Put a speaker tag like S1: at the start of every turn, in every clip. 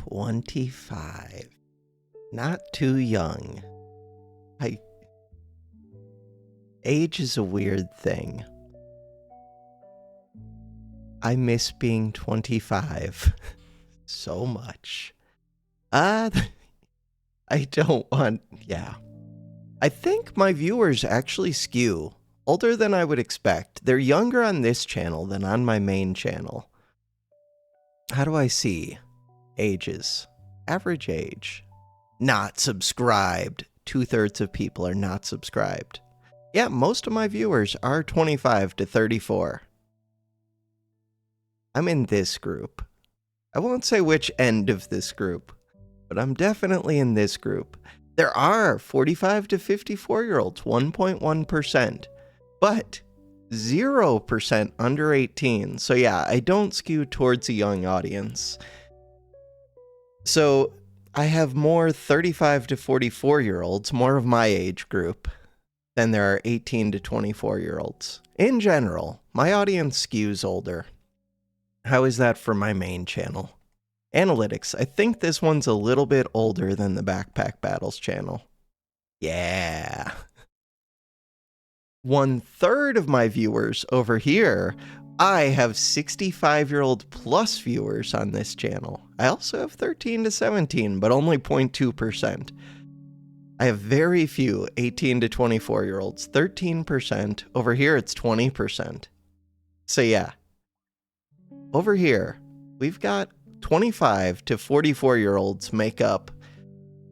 S1: 25. Not too young. Age is a weird thing. I miss being 25 so much. I don't want... Yeah. I think my viewers actually skew older than I would expect. They're younger on this channel than on my main channel. How do I see ages? Average age. Not subscribed. 2/3 of people are not subscribed. Yeah, most of my viewers are 25 to 34. I'm in this group. I won't say which end of this group, but I'm definitely in this group. There are 45 to 54-year-olds, 1.1%, but 0% under 18. So yeah, I don't skew towards a young audience. So I have more 35 to 44-year-olds, more of my age group, than there are 18 to 24-year-olds. In general, my audience skews older. How is that for my main channel? Analytics. I think this one's a little bit older than the Backpack Battles channel. Yeah. 1/3 of my viewers over here, I have 65-year-old plus viewers on this channel. I also have 13 to 17, but only 0.2%. I have very few 18 to 24-year-olds, 13%. Over here, it's 20%. So yeah. Over here, we've got 25 to 44-year-olds make up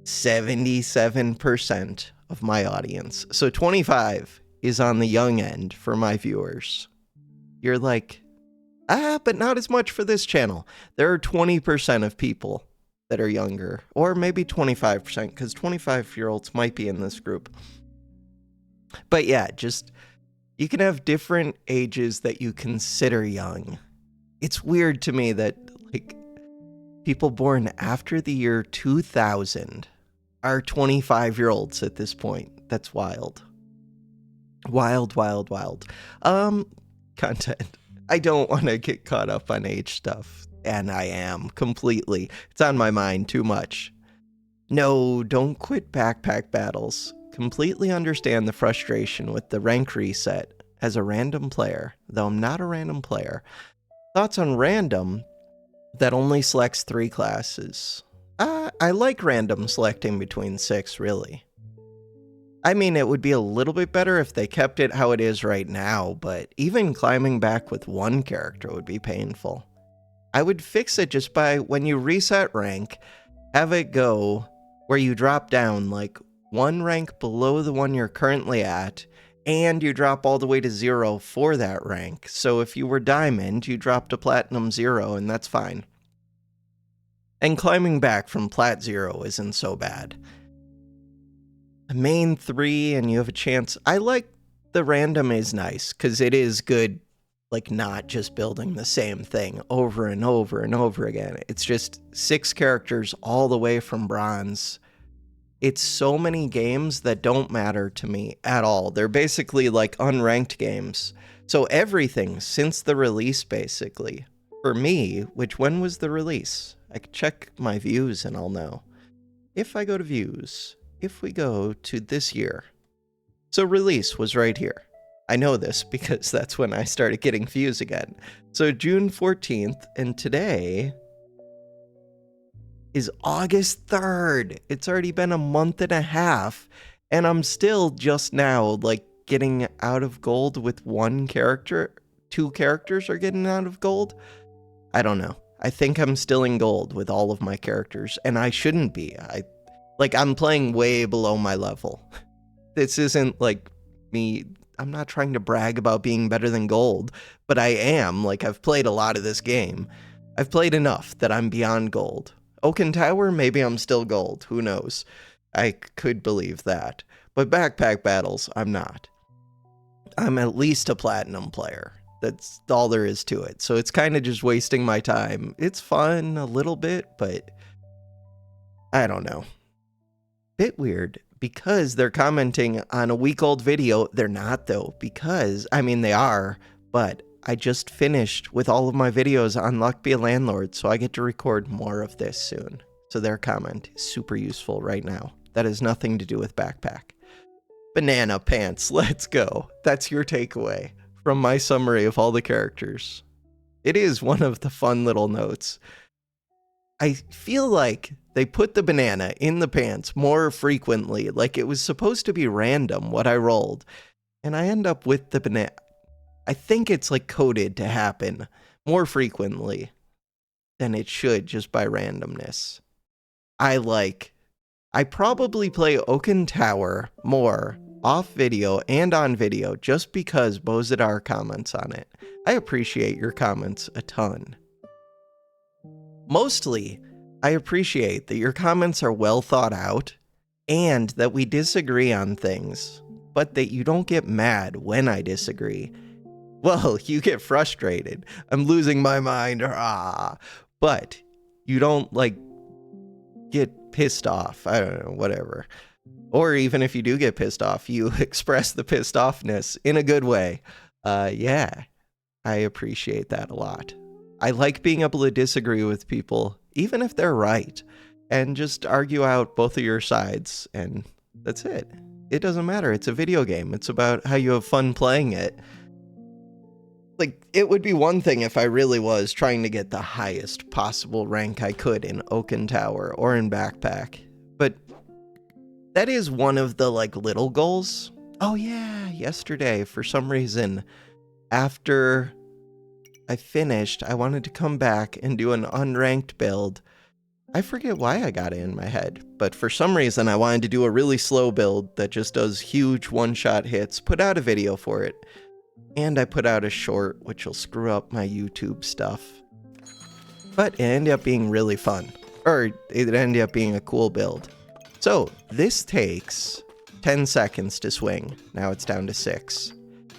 S1: 77% of my audience. So 25 is on the young end for my viewers. You're like, but not as much for this channel. There are 20% of people that are younger, or maybe 25%, because 25-year-olds might be in this group. But yeah, just, you can have different ages that you consider young. It's weird to me that, like, people born after the year 2000 are 25-year-olds at this point. That's wild. Wild, wild, wild. Content. I don't want to get caught up on age stuff. And I am, completely. It's on my mind too much. No, don't quit Backpack Battles. Completely understand the frustration with the rank reset as a random player, though I'm not a random player. Thoughts on random that only selects 3 classes? I like random selecting between 6, really. I mean, it would be a little bit better if they kept it how it is right now, but even climbing back with 1 character would be painful. I would fix it just by, when you reset rank, have it go where you drop down like 1 rank below the one you're currently at, and you drop all the way to 0 for that rank. So if you were diamond, you drop to platinum 0, and that's fine. And climbing back from plat 0 isn't so bad. The main 3, and you have a chance. I like the random is nice, because it is good, like, not just building the same thing over and over and over again. It's just 6 characters all the way from bronze. It's so many games that don't matter to me at all. They're basically like unranked games. So everything since the release, basically. For me, which, when was the release? I could check my views and I'll know. If I go to views, if we go to this year. So release was right here. I know this because that's when I started getting views again. So June 14th, and today is August 3rd. It's already been a month and a half, and I'm still just now, like, getting out of gold with 1 character. 2 characters are getting out of gold. I don't know. I think I'm still in gold with all of my characters, and I shouldn't be. I'm playing way below my level. This isn't, like, me... I'm not trying to brag about being better than gold, but I am. Like, I've played a lot of this game. I've played enough that I'm beyond gold. Oaken Tower, maybe I'm still gold. Who knows? I could believe that. But Backpack Battles, I'm not. I'm at least a platinum player. That's all there is to it. So it's kind of just wasting my time. It's fun a little bit, but I don't know. Bit weird. Because they're commenting on a week-old video. They're not, though, because, I mean, they are, but I just finished with all of my videos on Luck Be a Landlord, so I get to record more of this soon. So their comment is super useful right now. That has nothing to do with backpack. Banana pants, let's go. That's your takeaway from my summary of all the characters. It is one of the fun little notes. I feel like they put the banana in the pants more frequently, like it was supposed to be random what I rolled, and I end up with the banana. I think it's like coded to happen more frequently than it should just by randomness. I probably play Oaken Tower more off video and on video just because Bozidar comments on it. I appreciate your comments a ton. Mostly, I appreciate that your comments are well thought out and that we disagree on things, but that you don't get mad when I disagree. Well, you get frustrated. I'm losing my mind, but you don't, like, get pissed off. I don't know, whatever. Or even if you do get pissed off, you express the pissed offness in a good way. Yeah, I appreciate that a lot. I like being able to disagree with people, even if they're right, and just argue out both of your sides, and that's it. It doesn't matter. It's a video game. It's about how you have fun playing it. Like, it would be one thing if I really was trying to get the highest possible rank I could in Oaken Tower or in Backpack, but that is one of the, like, little goals. Oh yeah, yesterday, for some reason, after I finished, I wanted to come back and do an unranked build. I forget why I got it in my head, but for some reason I wanted to do a really slow build that just does huge one-shot hits, put out a video for it, and I put out a short, which will screw up my YouTube stuff. But it ended up being really fun, or it ended up being a cool build. So this takes 10 seconds to swing. Now it's down to 6,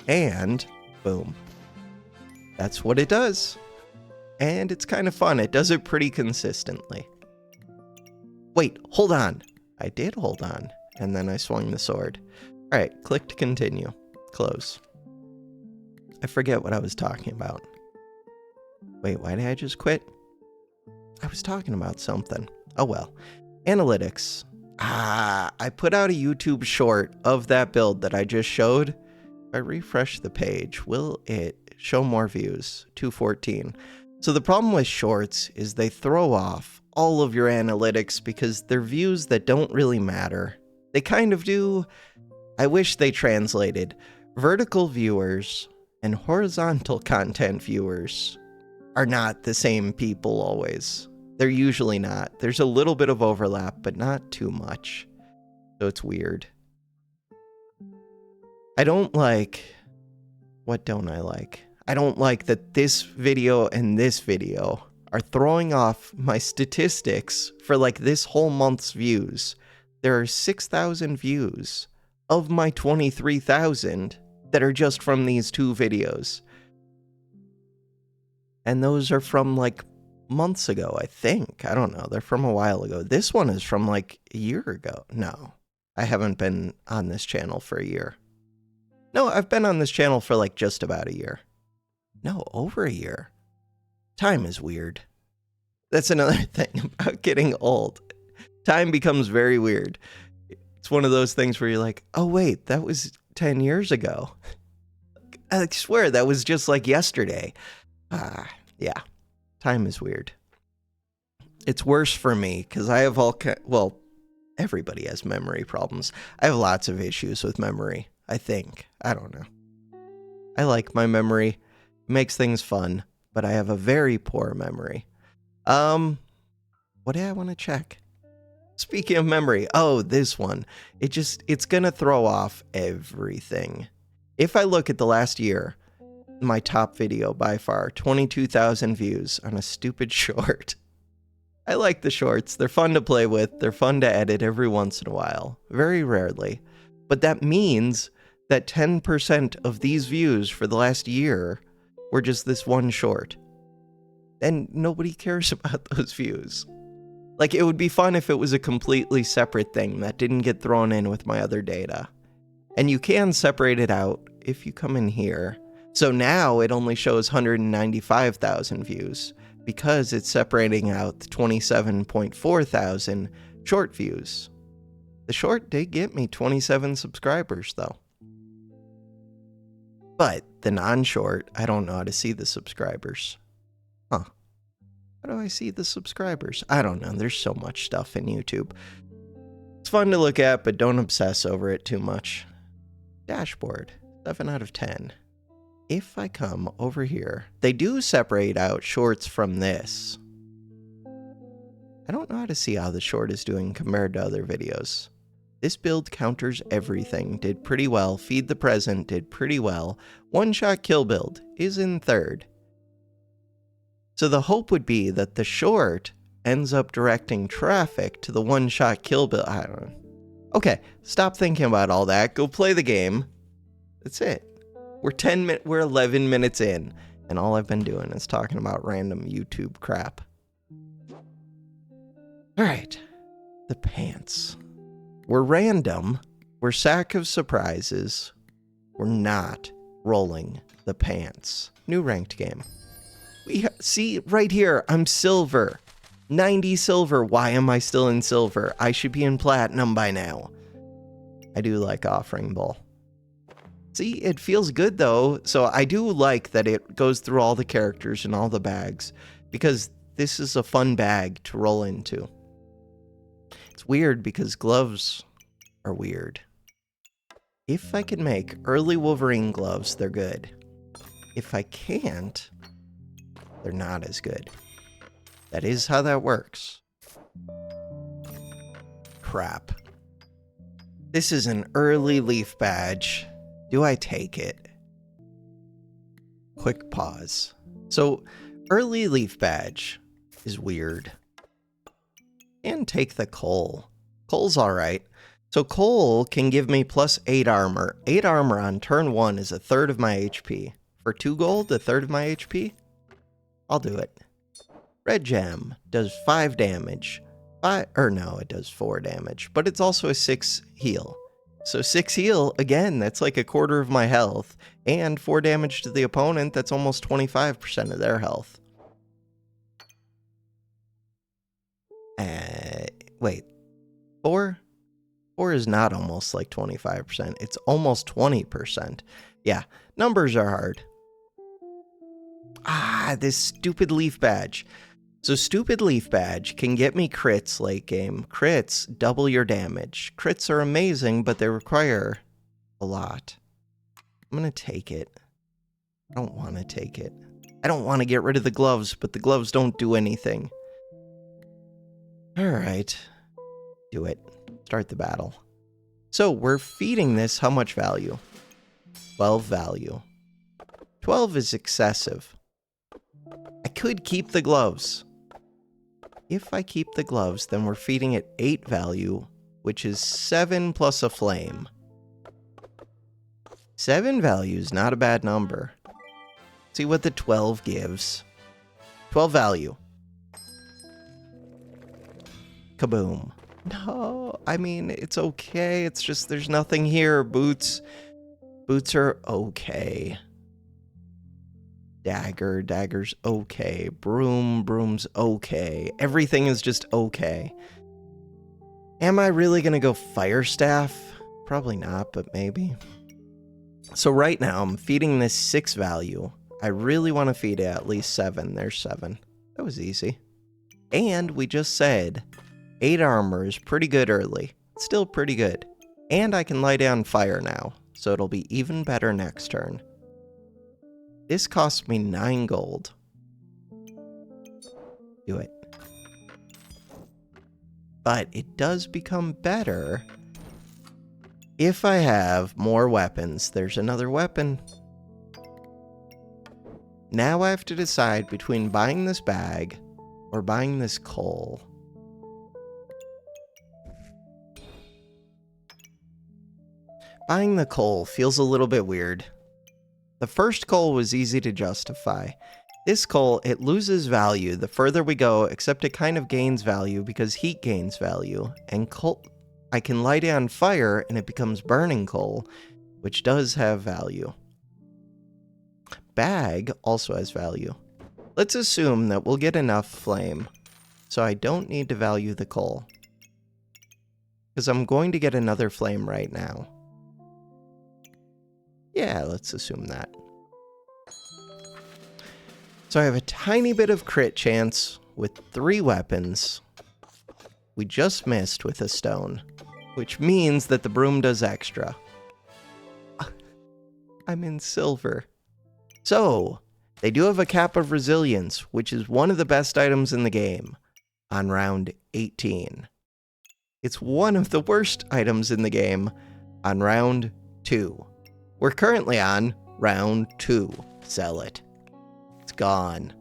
S1: and boom. That's what it does. And it's kind of fun. It does it pretty consistently. Wait, hold on. I did hold on. And then I swung the sword. All right, click to continue. Close. I forget what I was talking about. Wait, why did I just quit? I was talking about something. Oh well. Analytics. I put out a YouTube short of that build that I just showed. If I refresh the page, will it show more views? 214. So the problem with shorts is they throw off all of your analytics because they're views that don't really matter. They kind of do. I wish they translated. Vertical viewers and horizontal content viewers are not the same people always. They're usually not. There's a little bit of overlap, but not too much. So it's weird. I don't like... What don't I like? I don't like that this video and this video are throwing off my statistics for like this whole month's views. There are 6,000 views of my 23,000 that are just from these two videos. And those are from like months ago, I think. I don't know. They're from a while ago. This one is from like a year ago. No, I haven't been on this channel for a year. No, I've been on this channel for like just about a year. No, over a year. Time is weird. That's another thing about getting old. Time becomes very weird. It's one of those things where you're like, oh wait, that was 10 years ago. I swear that was just like yesterday. Yeah, time is weird. It's worse for me because I have well, everybody has memory problems. I have lots of issues with memory, I think. I don't know. I like my memory. It makes things fun, but I have a very poor memory. What do I want to check? Speaking of memory, oh, this one. It's gonna throw off everything. If I look at the last year, my top video by far, 22,000 views on a stupid short. I like the shorts. They're fun to play with. They're fun to edit every once in a while. Very rarely. But that means that 10% of these views for the last year were just this one short. And nobody cares about those views. Like, it would be fun if it was a completely separate thing that didn't get thrown in with my other data. And you can separate it out if you come in here. So now it only shows 195,000 views because it's separating out the 27.4 thousand short views. The short did get me 27 subscribers though. But the non-short, I don't know how to see the subscribers. Huh. How do I see the subscribers? I don't know. There's so much stuff in YouTube. It's fun to look at, but don't obsess over it too much. Dashboard, 7 out of 10. If I come over here, they do separate out shorts from this. I don't know how to see how the short is doing compared to other videos. This build counters everything, did pretty well. Feed the Present did pretty well. One Shot Kill build is in third. So the hope would be that the short ends up directing traffic to the One Shot Kill build. I don't know. Okay, stop thinking about all that. Go play the game. That's it. We're 11 minutes in, and all I've been doing is talking about random YouTube crap. All right, the pants. We're random. We're sack of surprises. We're not rolling the pants. New ranked game. See right here, I'm silver. 90 silver. Why am I still in silver? I should be in platinum by now. I do like Offering Bowl. See, it feels good though, so I do like that it goes through all the characters and all the bags, because this is a fun bag to roll into. It's weird because gloves are weird. If I can make early Wolverine gloves, they're good. If I can't, they're not as good. That is how that works. Crap. This is an early Leaf badge. Do I take it? Quick pause. So, early Leaf badge is weird. And take the coal. Coal's alright. So coal can give me plus 8 armor. 8 armor on turn 1 is a third of my HP. For 2 gold, a third of my HP? I'll do it. Red gem does 5 damage. It does 4 damage. But it's also a 6 heal. So 6 heal, again, that's like a quarter of my health. And 4 damage to the opponent, that's almost 25% of their health. Wait. 4? 4 is not almost like 25%. It's almost 20%. Yeah, numbers are hard. This stupid Leaf badge. So stupid Leaf badge can get me crits late game. Crits double your damage. Crits are amazing, but they require a lot. I'm going to take it. I don't want to take it. I don't want to get rid of the gloves, but the gloves don't do anything. All right. Do it. Start the battle. So we're feeding this how much value? 12 value. 12 is excessive. I could keep the gloves. If I keep the gloves, then we're feeding it 8 value, which is 7 plus a flame. 7 value is not a bad number. See what the 12 gives. 12 value. Kaboom. No, I mean, it's okay. It's just there's nothing here. Boots are okay. Dagger's okay. Broom's okay. Everything is just okay. Am I really gonna go fire staff? Probably not, but maybe. So right now I'm feeding this 6 value. I really want to feed it at least 7. There's 7. That was easy. And we just said 8 armor is pretty good early. It's still pretty good. And I can lie down fire now, so it'll be even better next turn. This cost me 9 gold. Do it. But it does become better if I have more weapons. There's another weapon. Now I have to decide between buying this bag or buying this coal. Buying the coal feels a little bit weird. The first coal was easy to justify. This coal, it loses value the further we go, except it kind of gains value because heat gains value. And coal, I can light it on fire and it becomes burning coal, which does have value. bag also has value. Let's assume that we'll get enough flame, so I don't need to value the coal. Because I'm going to get another flame right now. Yeah, let's assume that. So I have a tiny bit of crit chance with 3 weapons. We just missed with a stone, which means that the broom does extra. I'm in silver. So, they do have a cap of resilience, which is one of the best items in the game, on round 18. It's one of the worst items in the game on round 2. We're currently on round 2. Sell it. It's gone.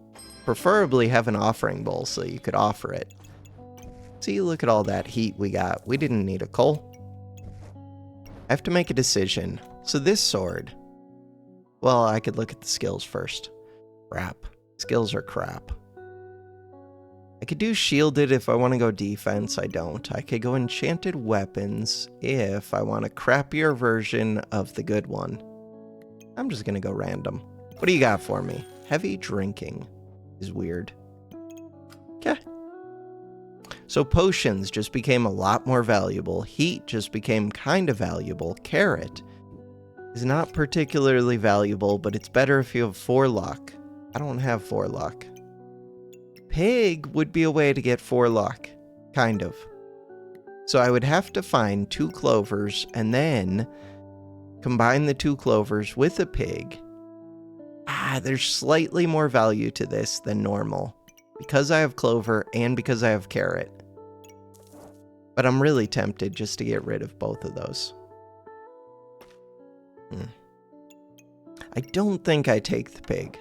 S1: Preferably have an offering bowl so you could offer it. See, look at all that heat we got. We didn't need a coal. I have to make a decision. So this sword... Well, I could look at the skills first. Crap. Skills are crap. I could do shielded if I want to go defense. I don't. I could go enchanted weapons if I want a crappier version of the good one. I'm just going to go random. What do you got for me? Heavy drinking is weird. Okay. So potions just became a lot more valuable. Heat just became kind of valuable. Carrot is not particularly valuable, but it's better if you have 4 luck. I don't have 4 luck. Pig would be a way to get 4 luck. Kind of. So I would have to find 2 clovers and then combine the 2 clovers with a pig. There's slightly more value to this than normal. Because I have clover and because I have carrot. But I'm really tempted just to get rid of both of those. I don't think I take the pig.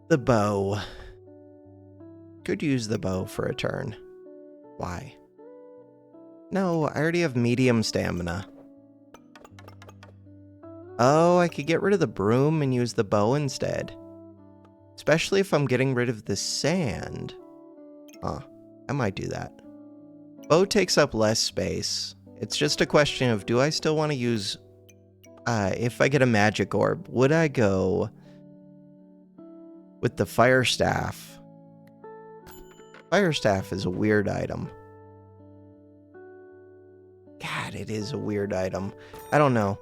S1: The bow. Could use the bow for a turn. Why? No, I already have medium stamina. Oh, I could get rid of the broom and use the bow instead. Especially if I'm getting rid of the sand. I might do that. Bow takes up less space. It's just a question of, do I still want to use... if I get a magic orb, would I go with the fire staff? Fire staff is a weird item. God, it is a weird item. I don't know.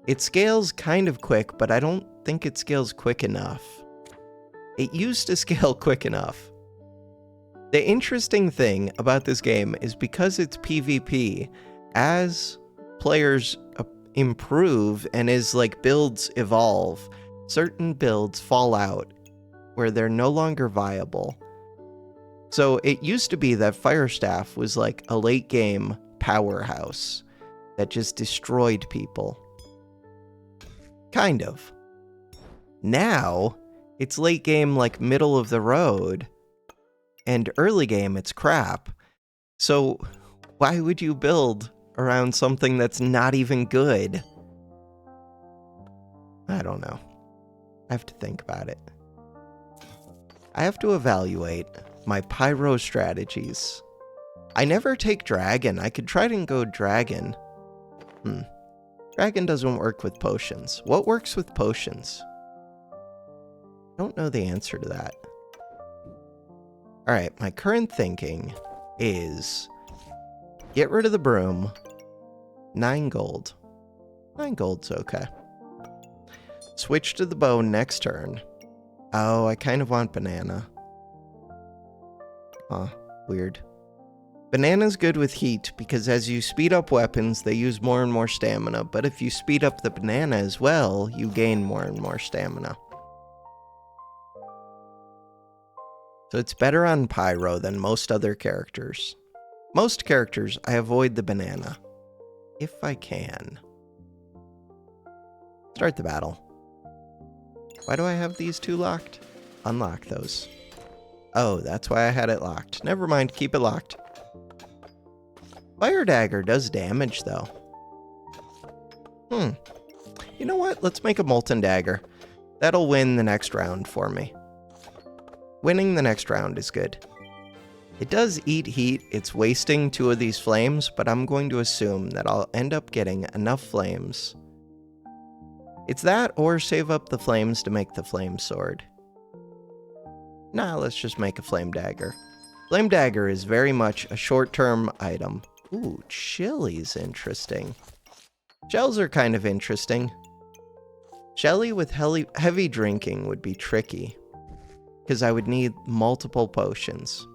S1: It scales kind of quick, but I don't think it scales quick enough. It used to scale quick enough. The interesting thing about this game is because it's PvP, as players improve and as like builds evolve, certain builds fall out where they're no longer viable. So it used to be that Firestaff was like a late game powerhouse that just destroyed people. Kind of. Now, it's late game like middle of the road, and early game it's crap. So why would you build around something that's not even good? I don't know. I have to think about it. I have to evaluate my pyro strategies. I never take dragon. I could try to go dragon. Dragon doesn't work with potions. What works with potions? I don't know the answer to that. Alright, my current thinking is get rid of the broom. 9 gold. 9 gold's okay. Switch to the bow next turn. Oh, I kind of want banana. Weird. Banana's good with heat because as you speed up weapons, they use more and more stamina, but if you speed up the banana as well, you gain more and more stamina. So it's better on Pyro than most other characters. Most characters, I avoid the banana. If I can. Start the battle. Why do I have these 2 locked? Unlock those. Oh, that's why I had it locked. Never mind, keep it locked. Fire Dagger does damage, though. You know what? Let's make a Molten Dagger. That'll win the next round for me. Winning the next round is good. It does eat heat. It's wasting 2 of these flames, but I'm going to assume that I'll end up getting enough flames It's that or save up the flames to make the flame sword. Nah, let's just make a flame dagger. Flame dagger is very much a short-term item. Ooh, chili's interesting. Shells are kind of interesting. Shelly with heavy drinking would be tricky, because I would need multiple potions.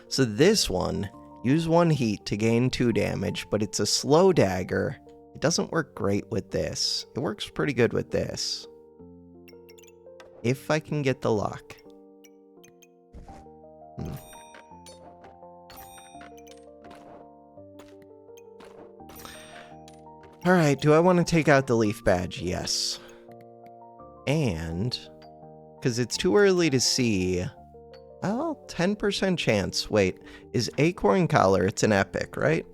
S1: So this one, use 1 heat to gain 2 damage, but it's a slow dagger. It doesn't work great with this. It works pretty good with this. If I can get the luck. Alright, do I want to take out the leaf badge? Yes. And, because it's too early to see, well, 10% chance. Wait, is acorn collar, it's an epic, right?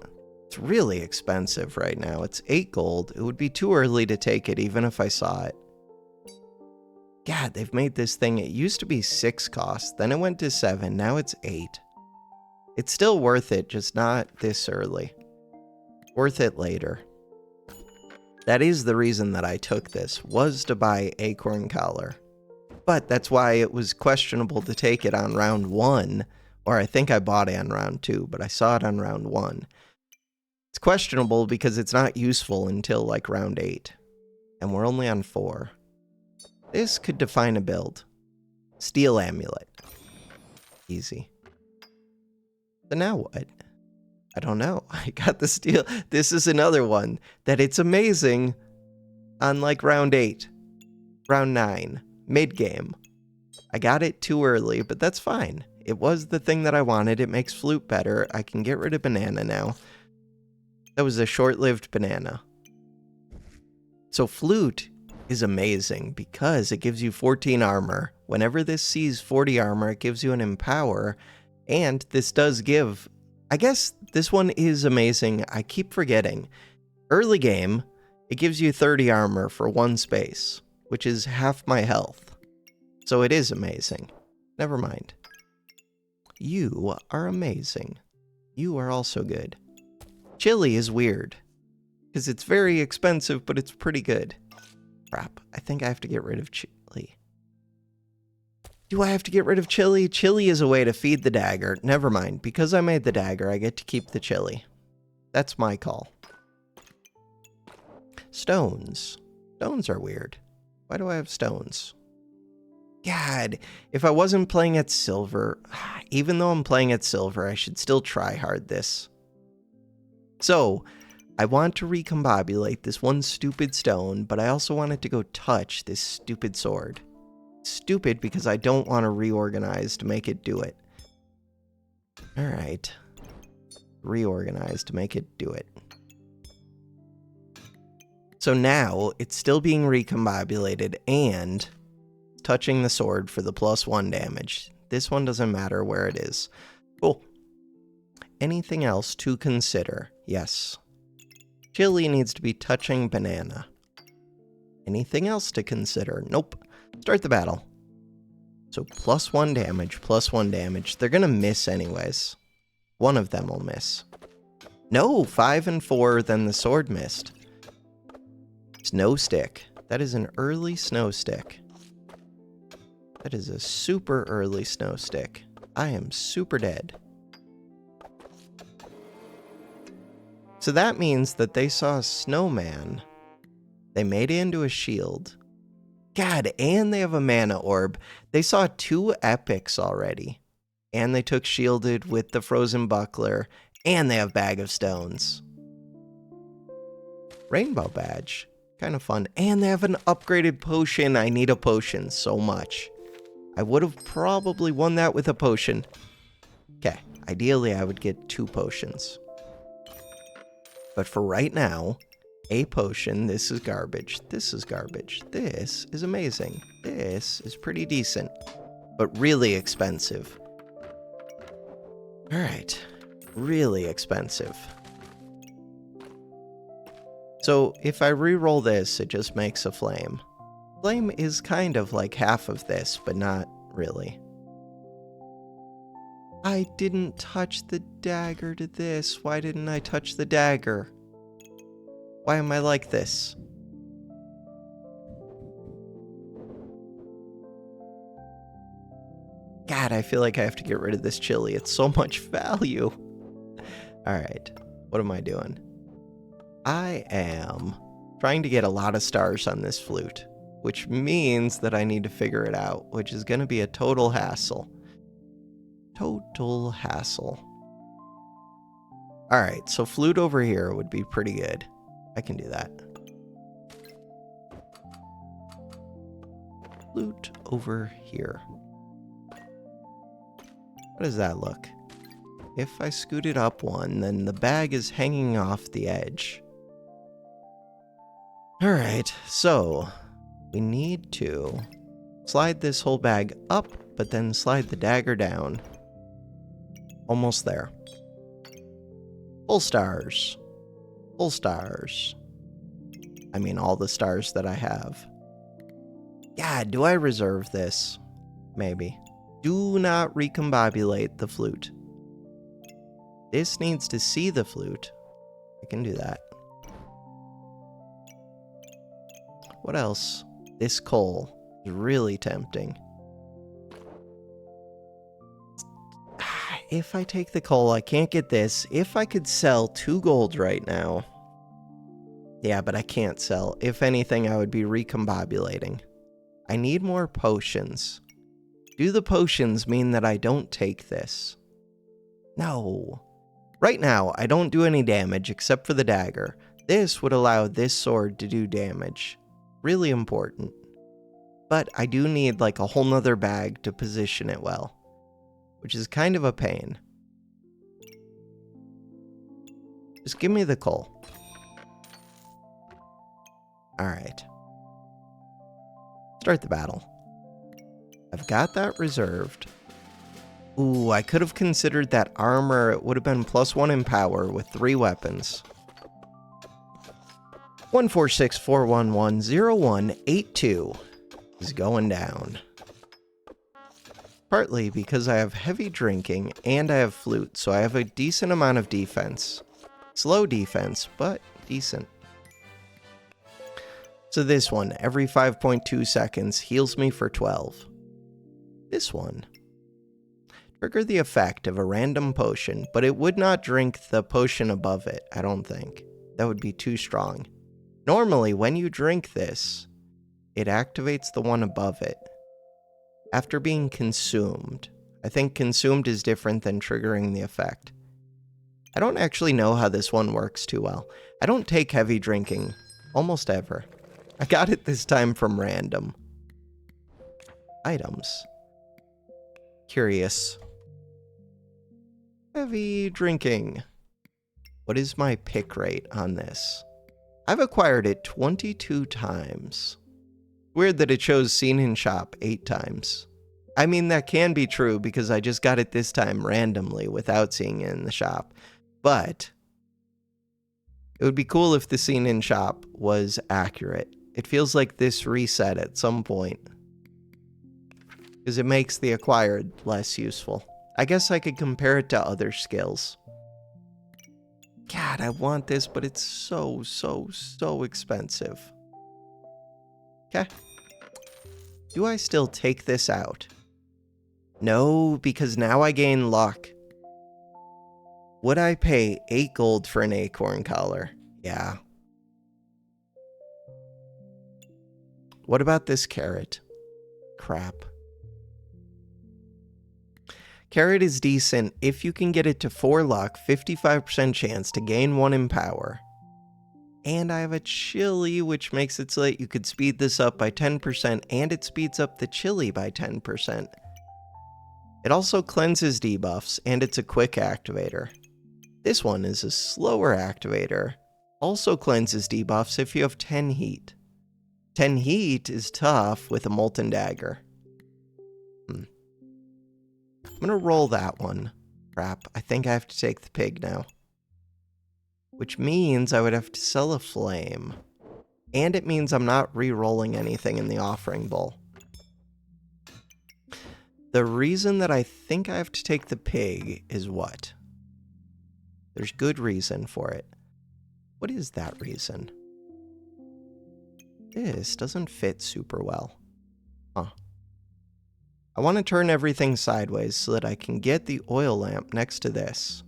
S1: It's really expensive right now. It's 8 gold. It would be too early to take it even if I saw it. God, they've made this thing, it used to be 6 cost, then it went to 7, now it's 8. It's still worth it, just not this early. Worth it later. That is the reason that I took this, was to buy acorn collar. But that's why it was questionable to take it on round 1, or I think I bought it on round 2, but I saw it on round 1. It's questionable because it's not useful until like round 8, and we're only on 4. This could define a build. Steel amulet. Easy. So now what? I don't know. I got the steel. This is another one that it's amazing on like round 8, round 9, mid-game. I got it too early, but that's fine. It was the thing that I wanted. It makes flute better. I can get rid of banana now. That was a short-lived banana. So flute is amazing because it gives you 14 armor. Whenever this sees 40 armor, it gives you an empower. And this does give... I guess this one is amazing. I keep forgetting. Early game, it gives you 30 armor for 1 space, which is half my health. So it is amazing. Never mind. You are amazing. You are also good. Chili is weird, because it's very expensive, but it's pretty good. Crap, I think I have to get rid of chili. Do I have to get rid of chili? Chili is a way to feed the dagger. Never mind. Because I made the dagger, I get to keep the chili. That's my call. Stones. Stones are weird. Why do I have stones? God, if I wasn't playing at silver, even though I'm playing at silver, I should still try hard this. So, I want to recombobulate this one stupid stone, but I also want it to go touch this stupid sword. Stupid because I don't want to reorganize to make it do it. Alright. Reorganize to make it do it. So now, it's still being recombobulated and touching the sword for the +1 damage. This one doesn't matter where it is. Cool. Anything else to consider? Yes. Chili needs to be touching banana. Anything else to consider? Nope. Start the battle. So +1 damage, +1 damage. They're gonna miss anyways. One of them will miss. No, 5 and 4, then the sword missed. Snow stick. That is an early snow stick. That is a super early snow stick. I am super dead. So that means that they saw a snowman. They made it into a shield. God, and they have a mana orb. They saw 2 epics already. And they took shielded with the frozen buckler. And they have bag of stones. Rainbow badge. Kind of fun. And they have an upgraded potion. I need a potion so much. I would have probably won that with a potion. Okay, ideally I would get 2 potions. But for right now, a potion, this is garbage, this is garbage, this is amazing, this is pretty decent, but really expensive. Alright, really expensive. So if I re-roll this, it just makes a flame. Flame is kind of like half of this, but not really. I didn't touch the dagger to this. Why didn't I touch the dagger? Why am I like this? God, I feel like I have to get rid of this chili. It's so much value. All right, what am I doing? I am trying to get a lot of stars on this flute, which means that I need to figure it out, which is going to be a total hassle. Total hassle. All right, so flute over here would be pretty good. I can do that. Flute over here. How does that look? If I scoot it up one, then the bag is hanging off the edge. All right, so we need to slide this whole bag up, but then slide the dagger down. Almost there. Full stars. Full stars. I mean, all the stars that I have. Yeah, do I reserve this? Maybe. Do not recombobulate the flute. This needs to see the flute. I can do that. What else? This coal is really tempting. If I take the coal, I can't get this. If I could sell 2 gold right now. Yeah, but I can't sell. If anything, I would be recombobulating. I need more potions. Do the potions mean that I don't take this? No. Right now, I don't do any damage except for the dagger. This would allow this sword to do damage. Really important. But I do need like a whole nother bag to position it well, which is kind of a pain. Just give me the coal. Alright. Start the battle. I've got that reserved. Ooh, I could have considered that armor. It would have been +1 in power with 3 weapons. 14641100182 is going down. Partly because I have heavy drinking and I have flute, so I have a decent amount of defense. Slow defense, but decent. So this one, every 5.2 seconds, heals me for 12. This one. Trigger the effect of a random potion, but it would not drink the potion above it, I don't think. That would be too strong. Normally, when you drink this, it activates the one above it. After being consumed. I think consumed is different than triggering the effect. I don't actually know how this one works too well. I don't take heavy drinking, almost ever. I got it this time from random. Items. Curious. Heavy drinking. What is my pick rate on this? I've acquired it 22 times. Weird that it shows seen in shop 8 times. I mean, that can be true because I just got it this time randomly without seeing it in the shop. But it would be cool if the seen in shop was accurate. It feels like this reset at some point, because it makes the acquired less useful. I guess I could compare it to other skills. God, I want this, but it's so expensive. Okay. Do I still take this out? No, because now I gain luck. Would I pay 8 gold for an acorn collar? Yeah. What about this carrot? Crap. Carrot is decent if you can get it to 4 luck, 55% chance to gain 1 in power. And I have a chili, which makes it so that you could speed this up by 10%, and it speeds up the chili by 10%. It also cleanses debuffs, and it's a quick activator. This one is a slower activator. Also cleanses debuffs if you have 10 heat. 10 heat is tough with a molten dagger. I'm gonna roll that one. Crap, I think I have to take the pig now. Which means I would have to sell a flame. And it means I'm not re-rolling anything in the offering bowl. The reason that I think I have to take the pig is what? There's good reason for it. What is that reason? This doesn't fit super well. Huh. I want to turn everything sideways so that I can get the oil lamp next to this.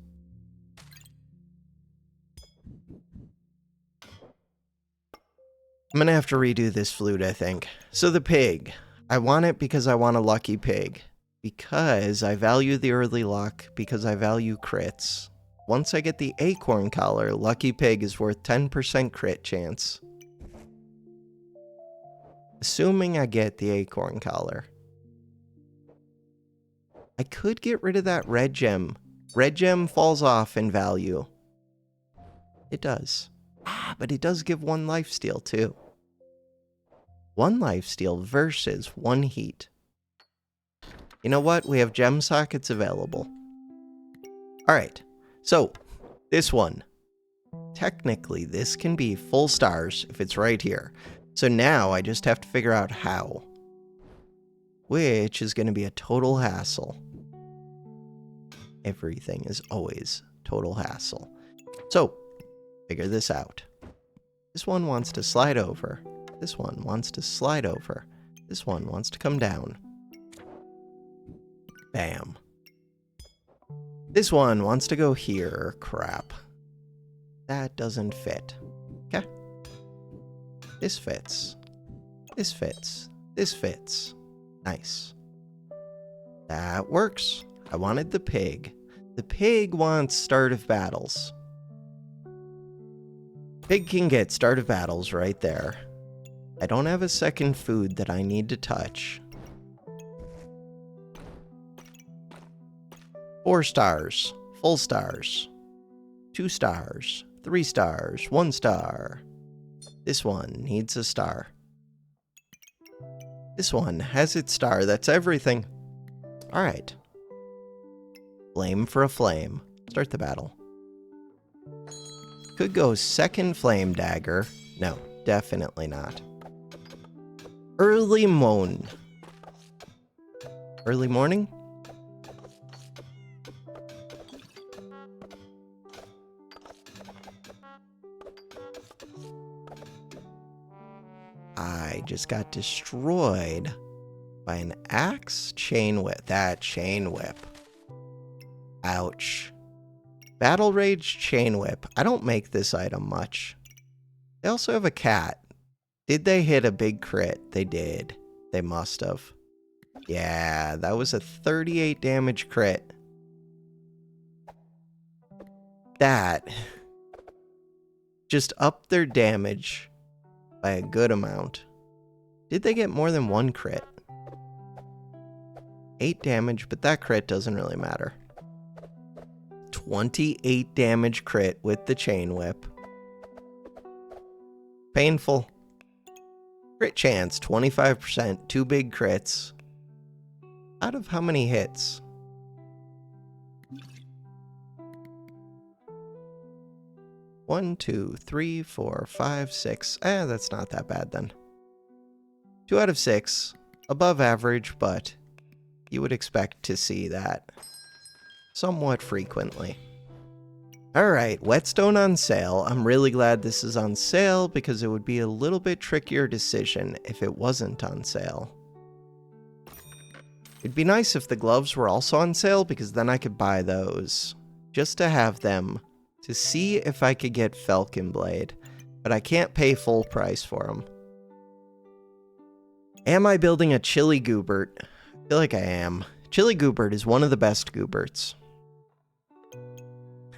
S1: I'm gonna have to redo this flute, I think. So the pig. I want it because I want a lucky pig. Because I value the early luck. Because I value crits. Once I get the acorn collar, lucky pig is worth 10% crit chance. Assuming I get the acorn collar. I could get rid of that red gem. Red gem falls off in value. It does. But it does give 1 lifesteal too. 1 lifesteal versus 1 heat. You know what? We have gem sockets available. Alright, so this one. Technically, this can be full stars if it's right here. So now I just have to figure out how. Which is going to be a total hassle. Everything is always total hassle. So, figure this out. This one wants to slide over. This one wants to slide over. This one wants to come down. Bam. This one wants to go here. Crap. That doesn't fit. Okay. This fits. This fits. This fits. Nice. That works. I wanted the pig. The pig wants start of battles. Pig can get start of battles right there. I don't have a second food that I need to touch. 4 stars. Full stars. 2 stars. 3 stars. 1 star. This one needs a star. This one has its star. That's everything. Alright. Flame for a flame. Start the battle. Could go second flame dagger. No, definitely not. Early moan. Early morning? I just got destroyed by an axe chain whip. That chain whip. Ouch. Battle Rage chain whip. I don't make this item much. They also have a cat. Did they hit a big crit? They did. They must have. Yeah, that was a 38 damage crit. That just upped their damage by a good amount. Did they get more than 1 crit? 8 damage, but that crit doesn't really matter. 28 damage crit with the chain whip. Painful. Crit chance, 25%. 2 big crits. Out of how many hits? One, 2, 3, 4, 5, 6. That's not that bad then. 2 out of 6. Above average, but you would expect to see that somewhat frequently. Alright, whetstone on sale. I'm really glad this is on sale because it would be a little bit trickier decision if it wasn't on sale. It'd be nice if the gloves were also on sale because then I could buy those. Just to have them. To see if I could get Falcon Blade. But I can't pay full price for them. Am I building a Chili Goobert? I feel like I am. Chili Goobert is one of the best Gooberts.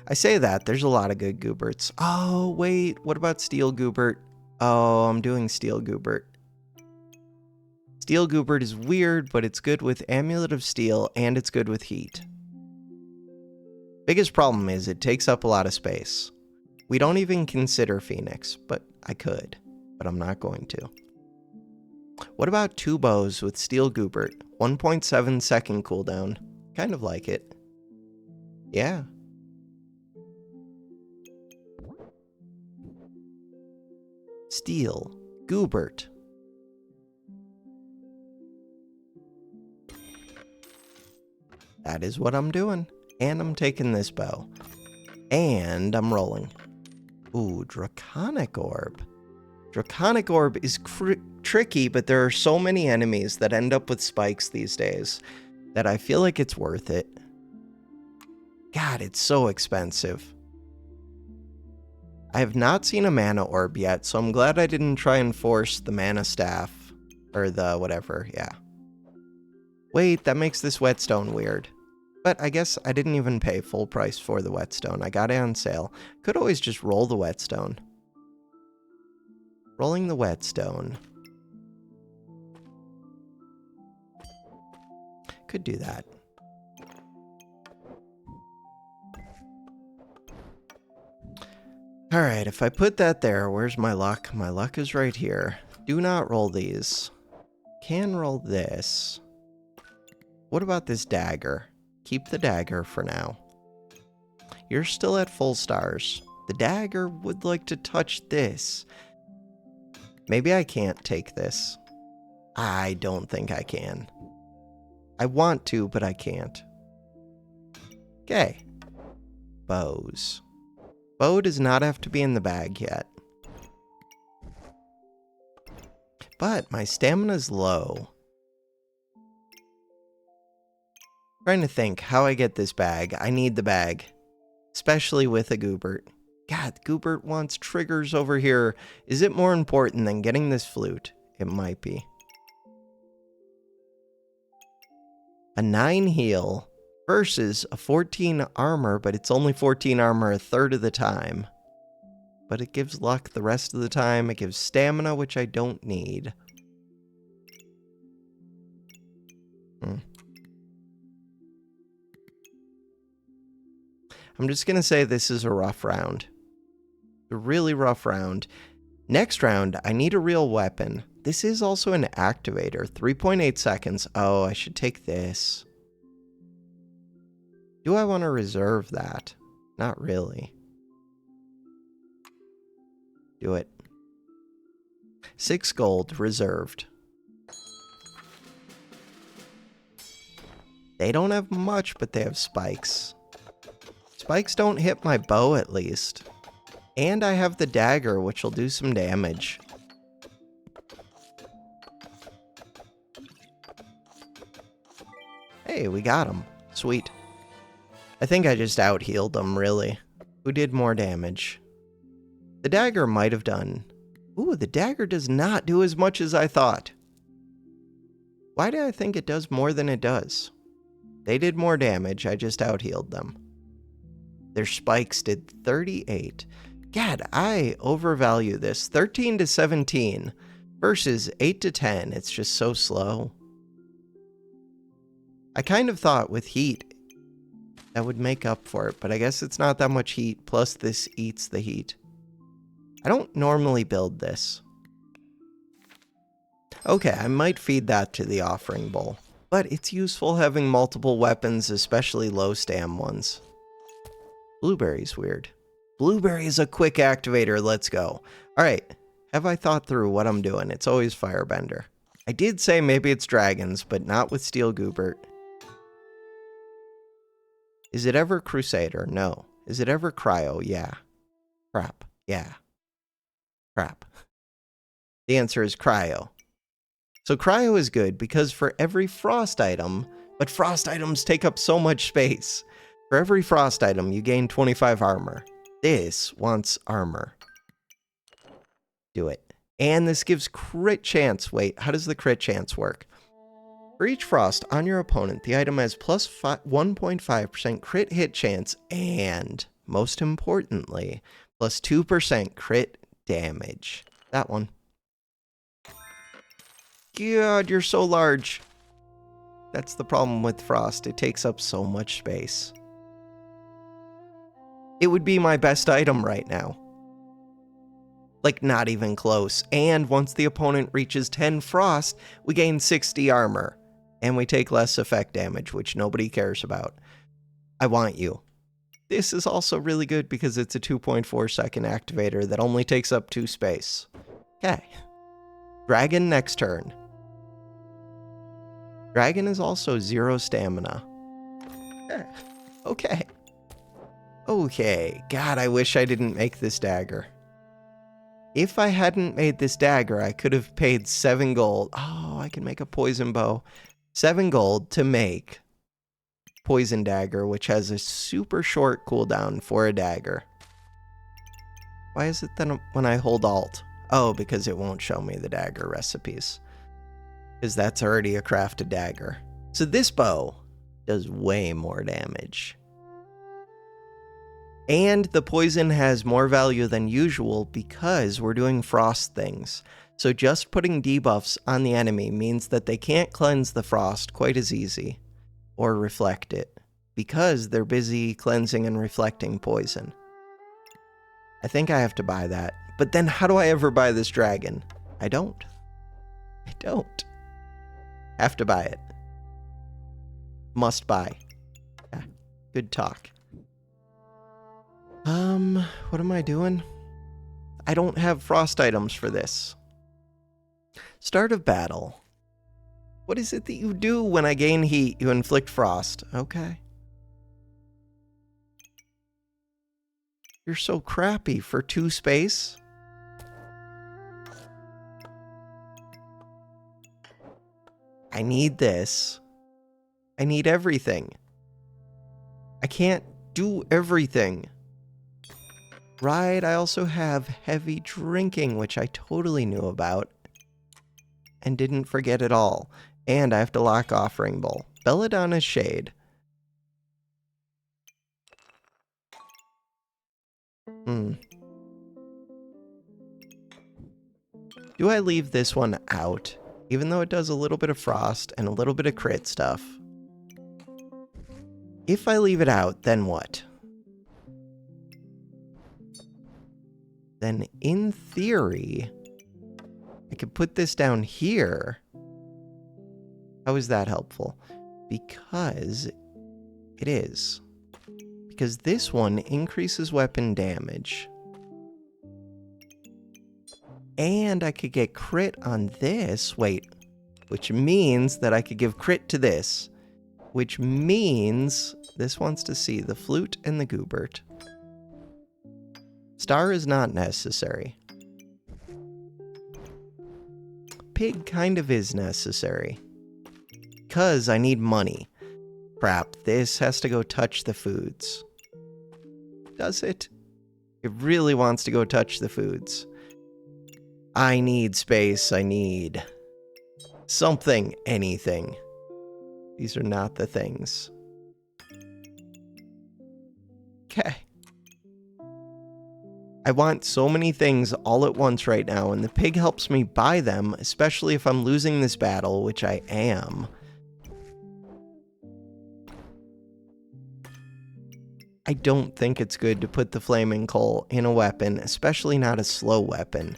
S1: I say that, there's a lot of good Gooberts. Oh, wait, what about Steel Goobert? Oh, I'm doing Steel Goobert. Steel Goobert is weird, but it's good with Amulet of Steel, and it's good with heat. Biggest problem is it takes up a lot of space. We don't even consider Phoenix, but I could, but I'm not going to. What about 2 bows with Steel Goobert? 1.7 second cooldown. Kind of like it. Yeah. Steel Goobert. That is what I'm doing. And I'm taking this bow. And I'm rolling. Ooh, Draconic Orb. Draconic Orb is tricky, but there are so many enemies that end up with spikes these days that I feel like it's worth it. God, it's so expensive. I have not seen a mana orb yet, so I'm glad I didn't try and force the mana staff. Or the whatever, yeah. Wait, that makes this whetstone weird. But I guess I didn't even pay full price for the whetstone. I got it on sale. Could always just roll the whetstone. Rolling the whetstone. Could do that. Alright, if I put that there, where's my luck? My luck is right here. Do not roll these. Can roll this. What about this dagger? Keep the dagger for now. You're still at full stars. The dagger would like to touch this. Maybe I can't take this. I don't think I can. I want to, but I can't. Okay. Bows. Bow does not have to be in the bag yet. But my stamina's low. Trying to think how I get this bag. I need the bag. Especially with a Goobert. God, Goobert wants triggers over here. Is it more important than getting this flute? It might be. A 9 heal versus a 14 armor, but it's only 14 armor a third of the time. But it gives luck the rest of the time. It gives stamina, which I don't need. I'm just going to say this is a rough round. A really rough round. Next round, I need a real weapon. This is also an activator. 3.8 seconds. Oh, I should take this. Do I want to reserve that? Not really. Do it. 6 gold reserved. They don't have much, but they have spikes. Spikes don't hit my bow, at least. And I have the dagger, which will do some damage. Hey, we got him. Sweet. I think I just out-healed him, really. Who did more damage? The dagger might have done. Ooh, the dagger does not do as much as I thought. Why do I think it does more than it does? They did more damage, I just out-healed them. Their spikes did 38. God, I overvalue this. 13 to 17 versus 8 to 10. It's just so slow. I kind of thought with heat that would make up for it, but I guess it's not that much heat, plus this eats the heat. I don't normally build this. Okay, I might feed that to the offering bowl, but it's useful having multiple weapons, especially low stam ones. Blueberry's weird. Blueberry is a quick activator, let's go. Alright, have I thought through what I'm doing? It's always Firebender. I did say maybe it's dragons, but not with Steel Goobert. Is it ever Crusader? No. Is it ever Cryo? Yeah. Crap. Yeah. Crap. The answer is Cryo. So Cryo is good because for every frost item, but frost items take up so much space. For every frost item, you gain 25 armor. This wants armor. Do it. And this gives crit chance. Wait, how does the crit chance work? For each frost on your opponent, the item has plus 1.5% crit hit chance and, most importantly, plus 2% crit damage. That one. God, you're so large. That's the problem with frost. It takes up so much space. It would be my best item right now. Like, not even close. And once the opponent reaches 10 frost, we gain 60 armor. And we take less effect damage, which nobody cares about. I want you. This is also really good because it's a 2.4 second activator that only takes up 2 space. Okay. Dragon next turn. Dragon is also 0 stamina. Okay. Okay. God, I wish I didn't make this dagger. If I hadn't made this dagger, I could have paid 7 gold. Oh, I can make a poison bow. 7 gold to make poison dagger, which has a super short cooldown for a dagger. Why is it then when I hold Alt? Oh, because it won't show me the dagger recipes. Because that's already a crafted dagger. So this bow does way more damage. And the poison has more value than usual because we're doing frost things. So just putting debuffs on the enemy means that they can't cleanse the frost quite as easy or reflect it because they're busy cleansing and reflecting poison. I think I have to buy that. But then how do I ever buy this dragon? I don't. Have to buy it. Must buy. Yeah, good talk. What am I doing? I don't have frost items for this. Start of battle. What is it that you do when I gain heat? You inflict frost. Okay. You're so crappy for 2 space. I need this. I need everything. I can't do everything. Right, I also have heavy drinking, which I totally knew about and didn't forget at all. And I have to lock Offering Bowl. Belladonna's Shade. Do I leave this one out? Even though it does a little bit of frost and a little bit of crit stuff. If I leave it out, then what? Then in theory, I could put this down here. How is that helpful? Because it is. Because this one increases weapon damage. And I could get crit on this. Wait. Which means that I could give crit to this. Which means this wants to see the flute and the goobert. Star is not necessary. Pig kind of is necessary. Because I need money. Crap, this has to go touch the foods. Does it? It really wants to go touch the foods. I need space. I need something, anything. These are not the things. Okay. I want so many things all at once right now, and the pig helps me buy them, especially if I'm losing this battle, which I am. I don't think it's good to put the flaming coal in a weapon, especially not a slow weapon.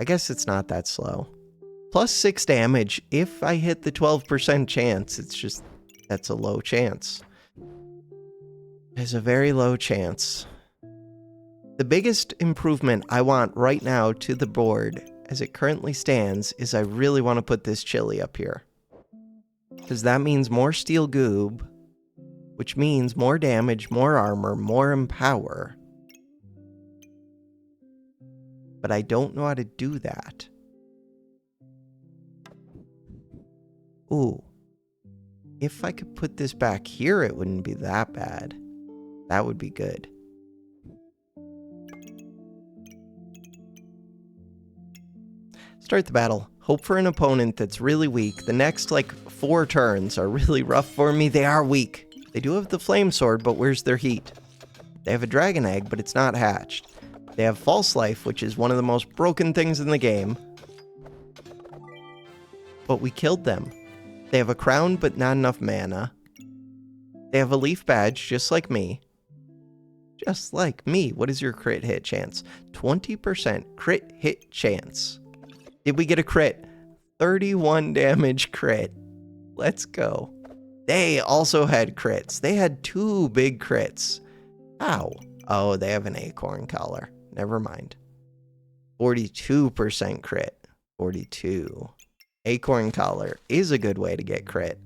S1: I guess it's not that slow. Plus 6 damage if I hit the 12% chance. It's just, that's a low chance. There's a very low chance. The biggest improvement I want right now to the board, as it currently stands, is I really want to put this chili up here. Because that means more steel goob, which means more damage, more armor, more empower. But I don't know how to do that. Ooh. If I could put this back here, it wouldn't be that bad. That would be good. Start the battle. Hope for an opponent that's really weak. The next, 4 turns are really rough for me. They are weak. They do have the flame sword, but where's their heat? They have a dragon egg, but it's not hatched. They have false life, which is one of the most broken things in the game. But we killed them. They have a crown, but not enough mana. They have a leaf badge, just like me. Just like me. What is your crit hit chance? 20% crit hit chance. Did we get a crit? 31 damage crit. Let's go. They also had crits. They had 2 big crits. Ow. Oh, they have an acorn collar. Never mind. 42% crit. 42. Acorn collar is a good way to get crit.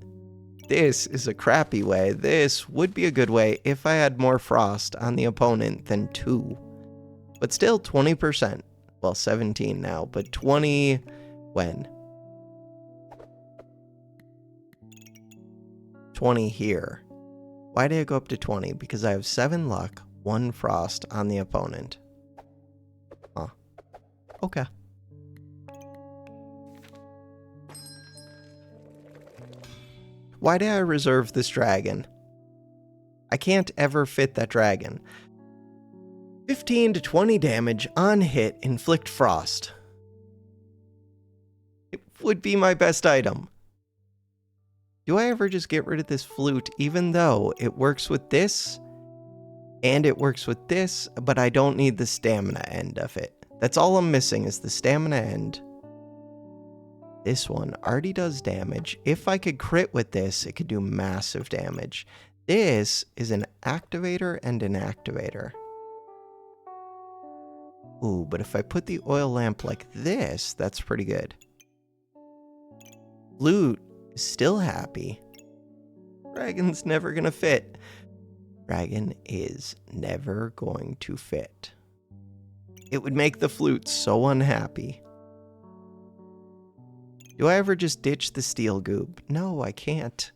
S1: This is a crappy way. This would be a good way if I had more frost on the opponent than 2. But still 20%. Well, 17 now, but 20 when? 20 here. Why did I go up to 20? Because I have 7 luck, 1 frost on the opponent. Huh. Okay. Why did I reserve this dragon? I can't ever fit that dragon. 15 to 20 damage on hit, inflict frost. It would be my best item. Do I ever just get rid of this flute, even though it works with this, and it works with this, but I don't need the stamina end of it. That's all I'm missing is the stamina end. This one already does damage. If I could crit with this, it could do massive damage. This is an activator and an activator. Ooh, but if I put the oil lamp like this, that's pretty good. Flute is still happy. Dragon's never gonna fit. Dragon is never going to fit. It would make the flute so unhappy. Do I ever just ditch the steel goob? No, I can't.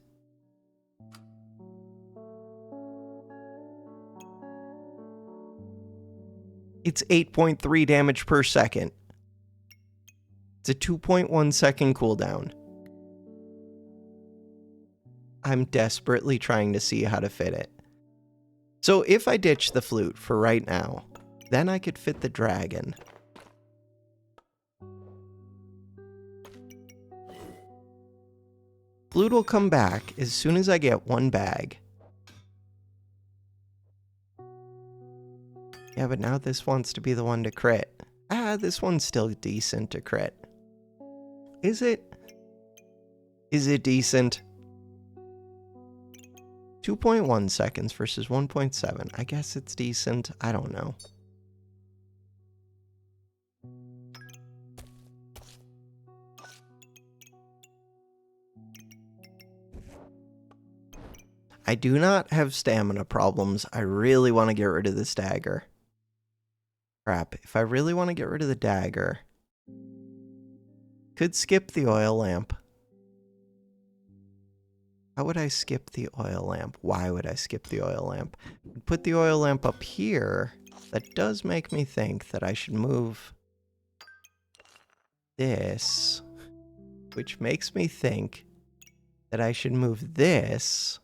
S1: It's 8.3 damage per second. It's a 2.1 second cooldown. I'm desperately trying to see how to fit it. So if I ditch the flute for right now, then I could fit the dragon. Flute will come back as soon as I get 1 bag. Yeah, but now this wants to be the one to crit. Ah, this one's still decent to crit. Is it? Is it decent? 2.1 seconds versus 1.7. I guess it's decent. I don't know. I do not have stamina problems. I really want to get rid of this dagger. Crap, if I really want to get rid of the dagger, could skip the oil lamp. How would I skip the oil lamp? Why would I skip the oil lamp? Put the oil lamp up here. That does make me think that I should move this, which makes me think that I should move this.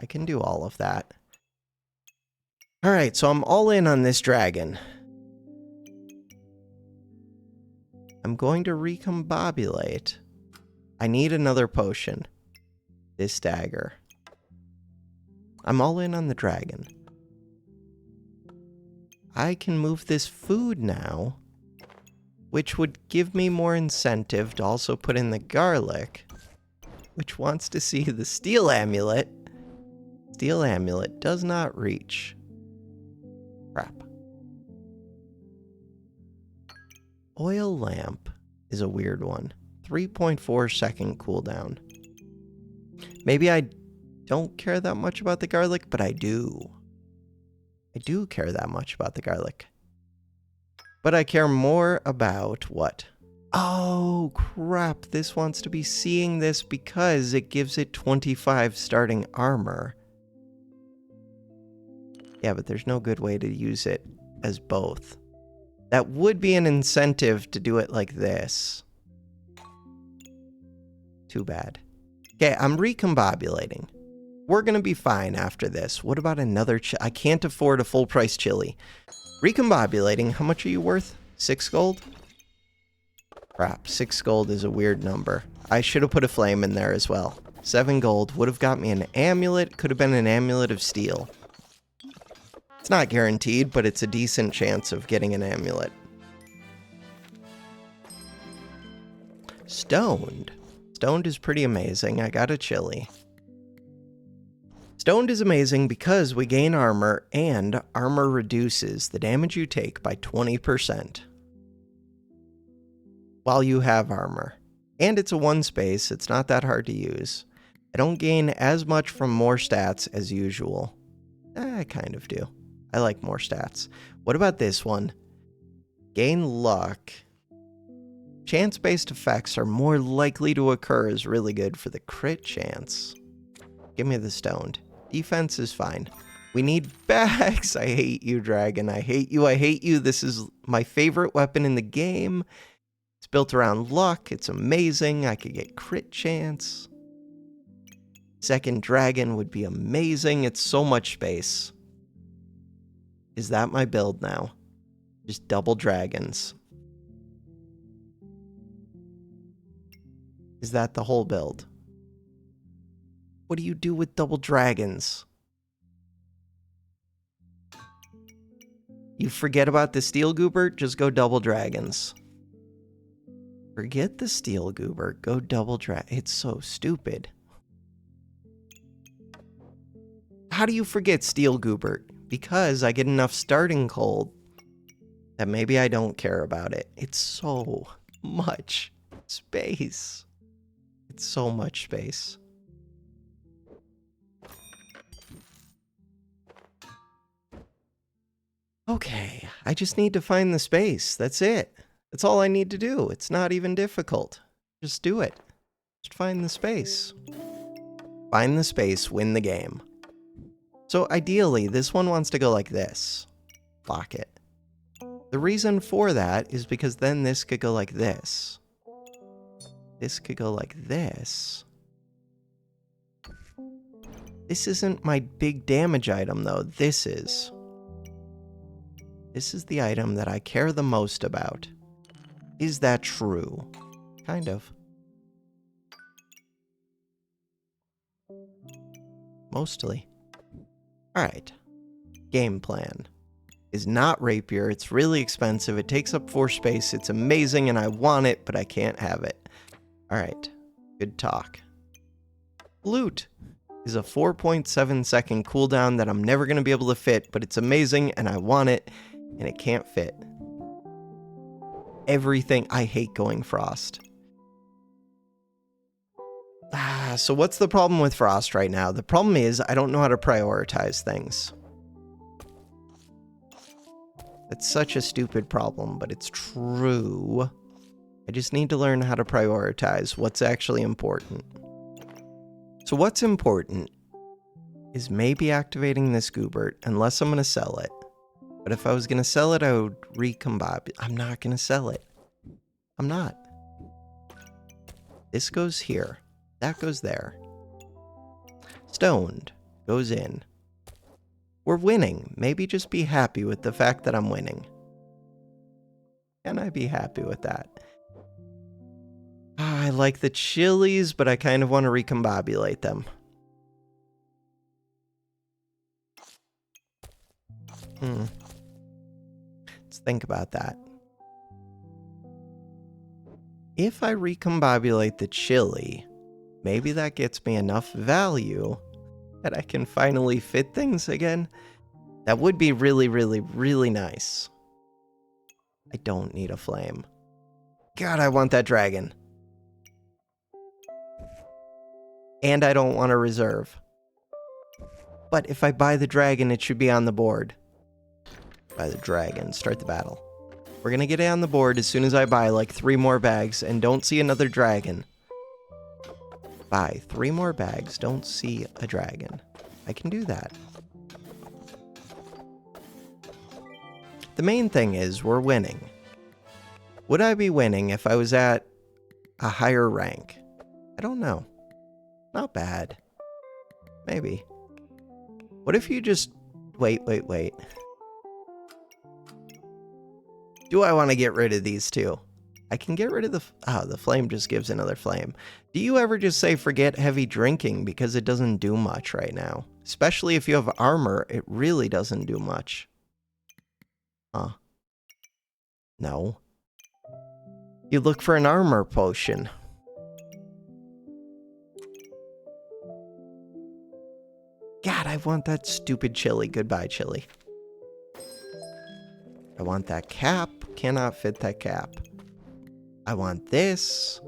S1: I can do all of that. Alright, so I'm all in on this dragon. I'm going to recombobulate. I need another potion. This dagger. I'm all in on the dragon. I can move this food now, which would give me more incentive to also put in the garlic, which wants to see the steel amulet. Steel amulet does not reach. Crap. Oil lamp is a weird one. 3.4 second cooldown. Maybe I don't care that much about the garlic, but I do. I do care that much about the garlic. But I care more about what? Oh, crap. This wants to be seeing this because it gives it 25 starting armor. Yeah, but there's no good way to use it as both. That would be an incentive to do it like this. Too bad. Okay, I'm recombobulating. We're going to be fine after this. What about another I can't afford a full price chili. Recombobulating, how much are you worth? 6 gold? Crap, 6 gold is a weird number. I should have put a flame in there as well. 7 gold would have got me an amulet. Could have been an amulet of steel. It's not guaranteed, but it's a decent chance of getting an amulet. Stoned. Stoned is pretty amazing. I got a chili. Stoned is amazing because we gain armor, and armor reduces the damage you take by 20% while you have armor. And it's a 1 space. It's not that hard to use. I don't gain as much from more stats as usual. I kind of do. I like more stats. What about this one? Gain luck. Chance-based effects are more likely to occur is really good for the crit chance. Give me the stoned. Defense is fine. We need bags. I hate you, dragon. I hate you. I hate you. This is my favorite weapon in the game. It's built around luck. It's amazing. I could get crit chance. Second dragon would be amazing. It's so much space. Is that my build now? Just double dragons. Is that the whole build? What do you do with double dragons? You forget about the steel goober, just go double dragons. Forget the steel goober, go double dragon. It's so stupid. How do you forget steel goober? Because I get enough starting cold that maybe I don't care about it. It's so much space. It's so much space. Okay, I just need to find the space. That's it. That's all I need to do. It's not even difficult. Just do it. Just find the space. Find the space, win the game. So ideally, this one wants to go like this. Lock it. The reason for that is because then this could go like this. This could go like this. This isn't my big damage item, though. This is. This is the item that I care the most about. Is that true? Kind of. Mostly. Alright. Game plan. Is not rapier. It's really expensive. It takes up 4 space. It's amazing and I want it, but I can't have it. Alright. Good talk. Loot is a 4.7 second cooldown that I'm never going to be able to fit, but it's amazing and I want it, and it can't fit. Everything. I hate going frost. So what's the problem with frost right now? The problem is I don't know how to prioritize things. That's such a stupid problem, but it's true. I just need to learn how to prioritize what's actually important. So what's important is maybe activating this Goobert, unless I'm going to sell it. But if I was going to sell it, I would recombobulate. I'm not going to sell it. I'm not. This goes here. That goes there. Stoned goes in. We're winning. Maybe just be happy with the fact that I'm winning. Can I be happy with that? I like the chilies, but I kind of want to recombobulate them. Let's think about that. If I recombobulate the chili, maybe that gets me enough value that I can finally fit things again. That would be really, really, really nice. I don't need a flame. God, I want that dragon. And I don't want a reserve. But if I buy the dragon, it should be on the board. Buy the dragon, start the battle. We're gonna get it on the board as soon as I buy like 3 more bags and don't see another dragon. Buy 3 more bags, don't see a dragon. I can do that. The main thing is we're winning. Would I be winning if I was at a higher rank? I don't know. Not bad. Maybe. What if you just... Wait. Do I want to get rid of these two? I can get rid of the... the flame just gives another flame. Do you ever just say forget heavy drinking because it doesn't do much right now? Especially if you have armor, it really doesn't do much. Huh. No. You look for an armor potion. God, I want that stupid chili. Goodbye, chili. I want that cap. Cannot fit that cap. I want this.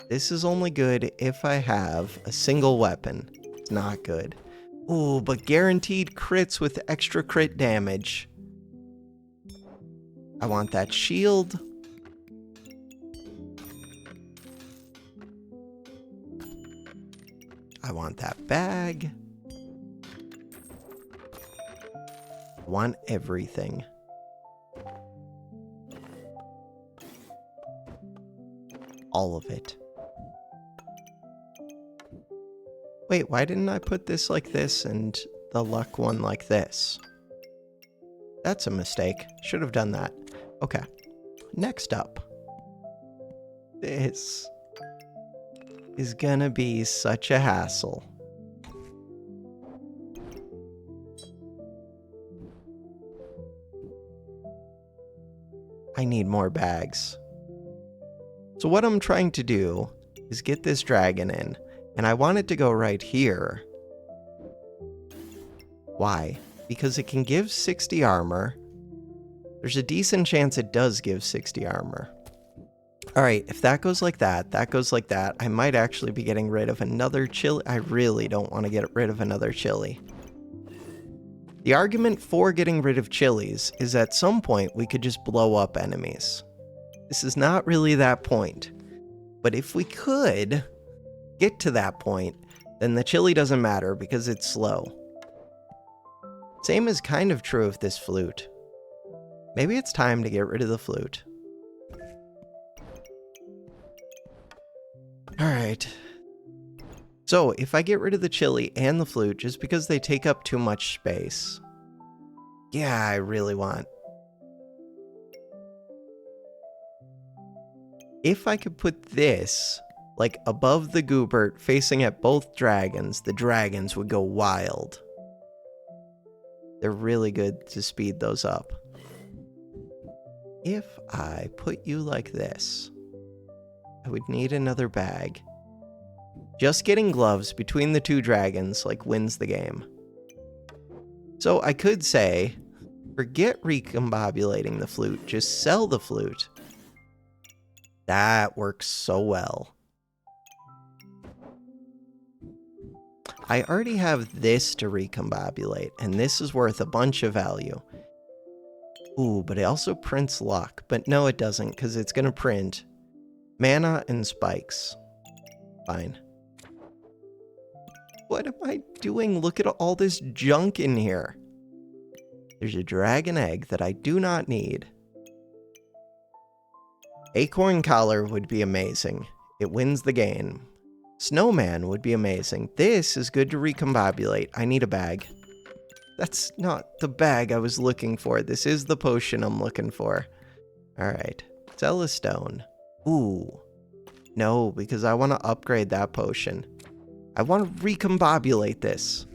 S1: This is only good if I have a single weapon. It's not good. Oh, but guaranteed crits with extra crit damage. I want that shield. I want that bag. I want everything. All of it. Wait, why didn't I put this like this and the luck one like this? That's a mistake. Should have done that. Okay. Next up. This is gonna be such a hassle. I need more bags. So what I'm trying to do is get this dragon in, and I want it to go right here. Why? Because it can give 60 armor. There's a decent chance it does give 60 armor. Alright, if that goes like that, that goes like that, I might actually be getting rid of another chili. I really don't want to get rid of another chili. The argument for getting rid of chilies is at some point we could just blow up enemies. This is not really that point. But if we could get to that point, then the chili doesn't matter because it's slow. Same is kind of true of this flute. Maybe it's time to get rid of the flute. Alright. So, if I get rid of the chili and the flute just because they take up too much space. Yeah, I really want. If I could put this, like, above the Goobert, facing at both dragons, the dragons would go wild. They're really good to speed those up. If I put you like this, I would need another bag. Just getting gloves between the two dragons, like, wins the game. So I could say, forget recombobulating the flute, just sell the flute. That works so well. I already have this to recombobulate, and this is worth a bunch of value. Ooh, but it also prints luck. But no, it doesn't, because it's going to print mana and spikes. Fine. What am I doing? Look at all this junk in here. There's a dragon egg that I do not need. Acorn collar would be amazing. It wins the game. Snowman would be amazing. This is good to recombobulate. I need a bag. That's not the bag I was looking for. This is the potion I'm looking for. Alright. Sell a stone. Ooh. No, because I want to upgrade that potion. I want to recombobulate this.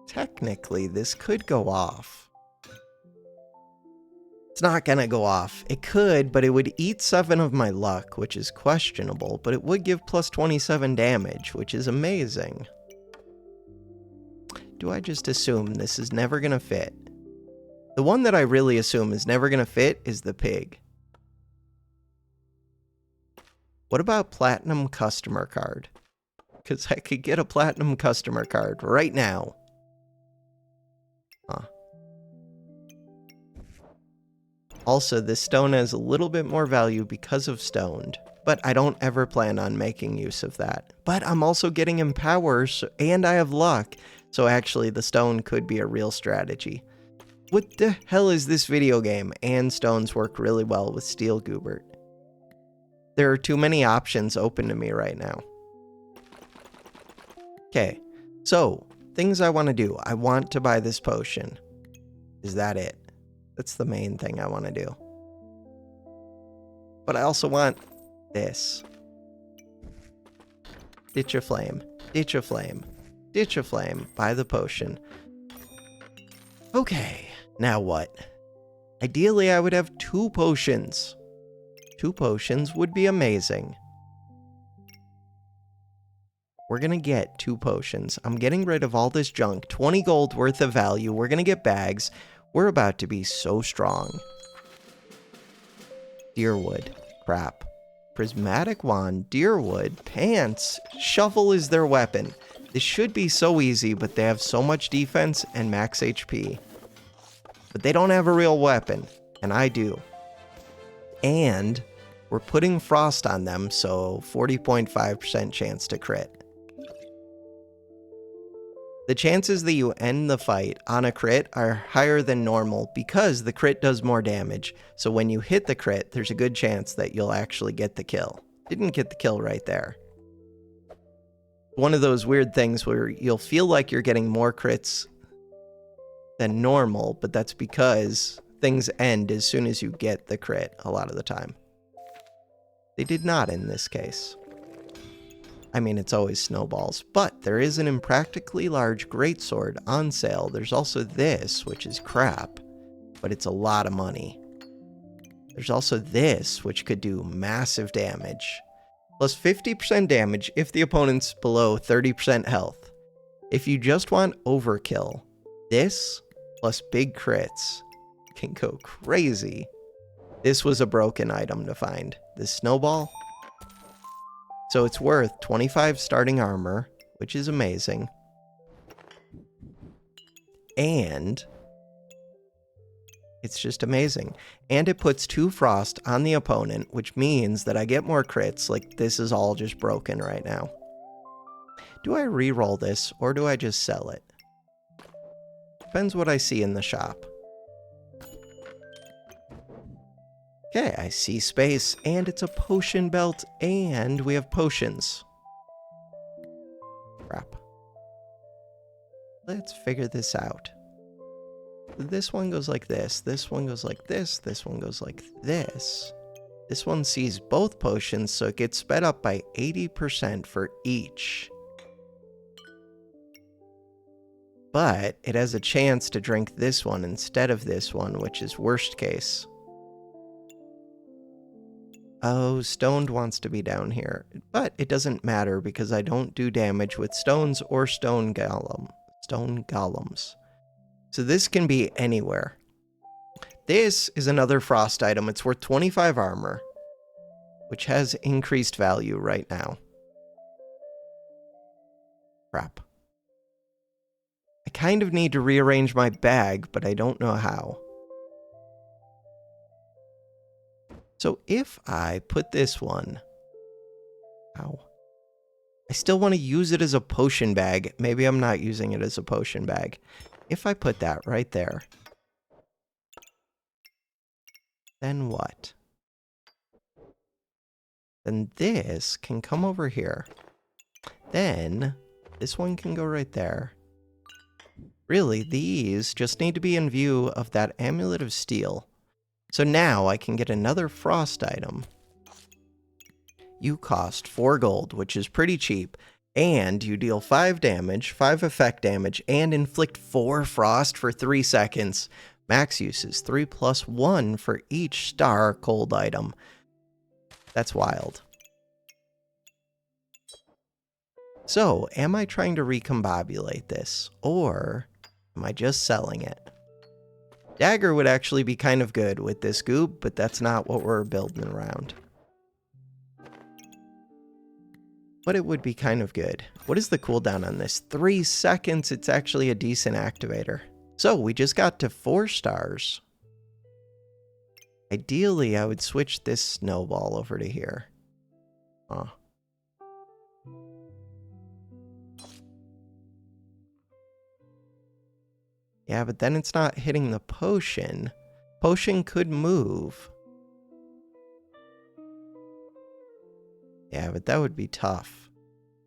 S1: Technically, this could go off. It's not gonna go off. It could, but it would eat 7 of my luck, which is questionable, but it would give plus 27 damage, which is amazing. Do I just assume this is never gonna fit? The one that I really assume is never gonna fit is the pig. What about platinum customer card? Because I could get a platinum customer card right now. Huh. Also, this stone has a little bit more value because of stoned, but I don't ever plan on making use of that. But I'm also getting empowers, and I have luck, so actually the stone could be a real strategy. What the hell is this video game? And stones work really well with Steel Goobert. There are too many options open to me right now. Okay, so things I want to do. I want to buy this potion. Is that it? That's the main thing I want to do. But I also want this. Ditch a flame. Ditch a flame. Ditch a flame. Buy the potion. Okay, now what? Ideally, I would have 2 potions. 2 potions would be amazing. We're gonna get 2 potions. I'm getting rid of all this junk. 20 gold worth of value. We're gonna get bags. We're about to be so strong. Deerwood. Crap. Prismatic wand, deerwood, pants, shovel is their weapon. This should be so easy, but they have so much defense and max HP. But they don't have a real weapon, and I do. And we're putting frost on them, so 40.5% chance to crit. The chances that you end the fight on a crit are higher than normal because the crit does more damage. So when you hit the crit, there's a good chance that you'll actually get the kill. Didn't get the kill right there. One of those weird things where you'll feel like you're getting more crits than normal, but that's because things end as soon as you get the crit a lot of the time. They did not in this case. I mean, it's always snowballs, but there is an impractically large greatsword on sale. There's also this, which is crap, but it's a lot of money. There's also this, which could do massive damage. Plus 50% damage if the opponent's below 30% health. If you just want overkill, this plus big crits can go crazy. This was a broken item to find. This snowball. So it's worth 25 starting armor, which is amazing. And it's just amazing. And it puts 2 frost on the opponent, which means that I get more crits. Like, this is all just broken right now. Do I reroll this, or do I just sell it? Depends what I see in the shop. Okay, I see space, and it's a potion belt, and we have potions. Crap. Let's figure this out. This one goes like this one goes like this one goes like this. This one sees both potions, so it gets sped up by 80% for each. But it has a chance to drink this one instead of this one, which is worst case. Oh, stoned wants to be down here, but it doesn't matter because I don't do damage with stones or stone golems. So this can be anywhere. This is another frost item. It's worth 25 armor, which has increased value right now. Crap. I kind of need to rearrange my bag, but I don't know how. So if I put this one... Ow. I still want to use it as a potion bag. Maybe I'm not using it as a potion bag. If I put that right there... Then what? Then this can come over here. Then this one can go right there. Really, these just need to be in view of that Amulet of Steel. So now I can get another frost item. You cost 4 gold, which is pretty cheap, and you deal 5 damage, 5 effect damage, and inflict 4 frost for 3 seconds. Max use is 3 plus 1 for each star cold item. That's wild. So, am I trying to recombobulate this, or am I just selling it? Dagger would actually be kind of good with this goop, but that's not what we're building around. But it would be kind of good. What is the cooldown on this? 3 seconds. It's actually a decent activator. So we just got to 4 stars. Ideally, I would switch this snowball over to here. Huh. Yeah, but then it's not hitting the potion. Potion could move. Yeah, but that would be tough.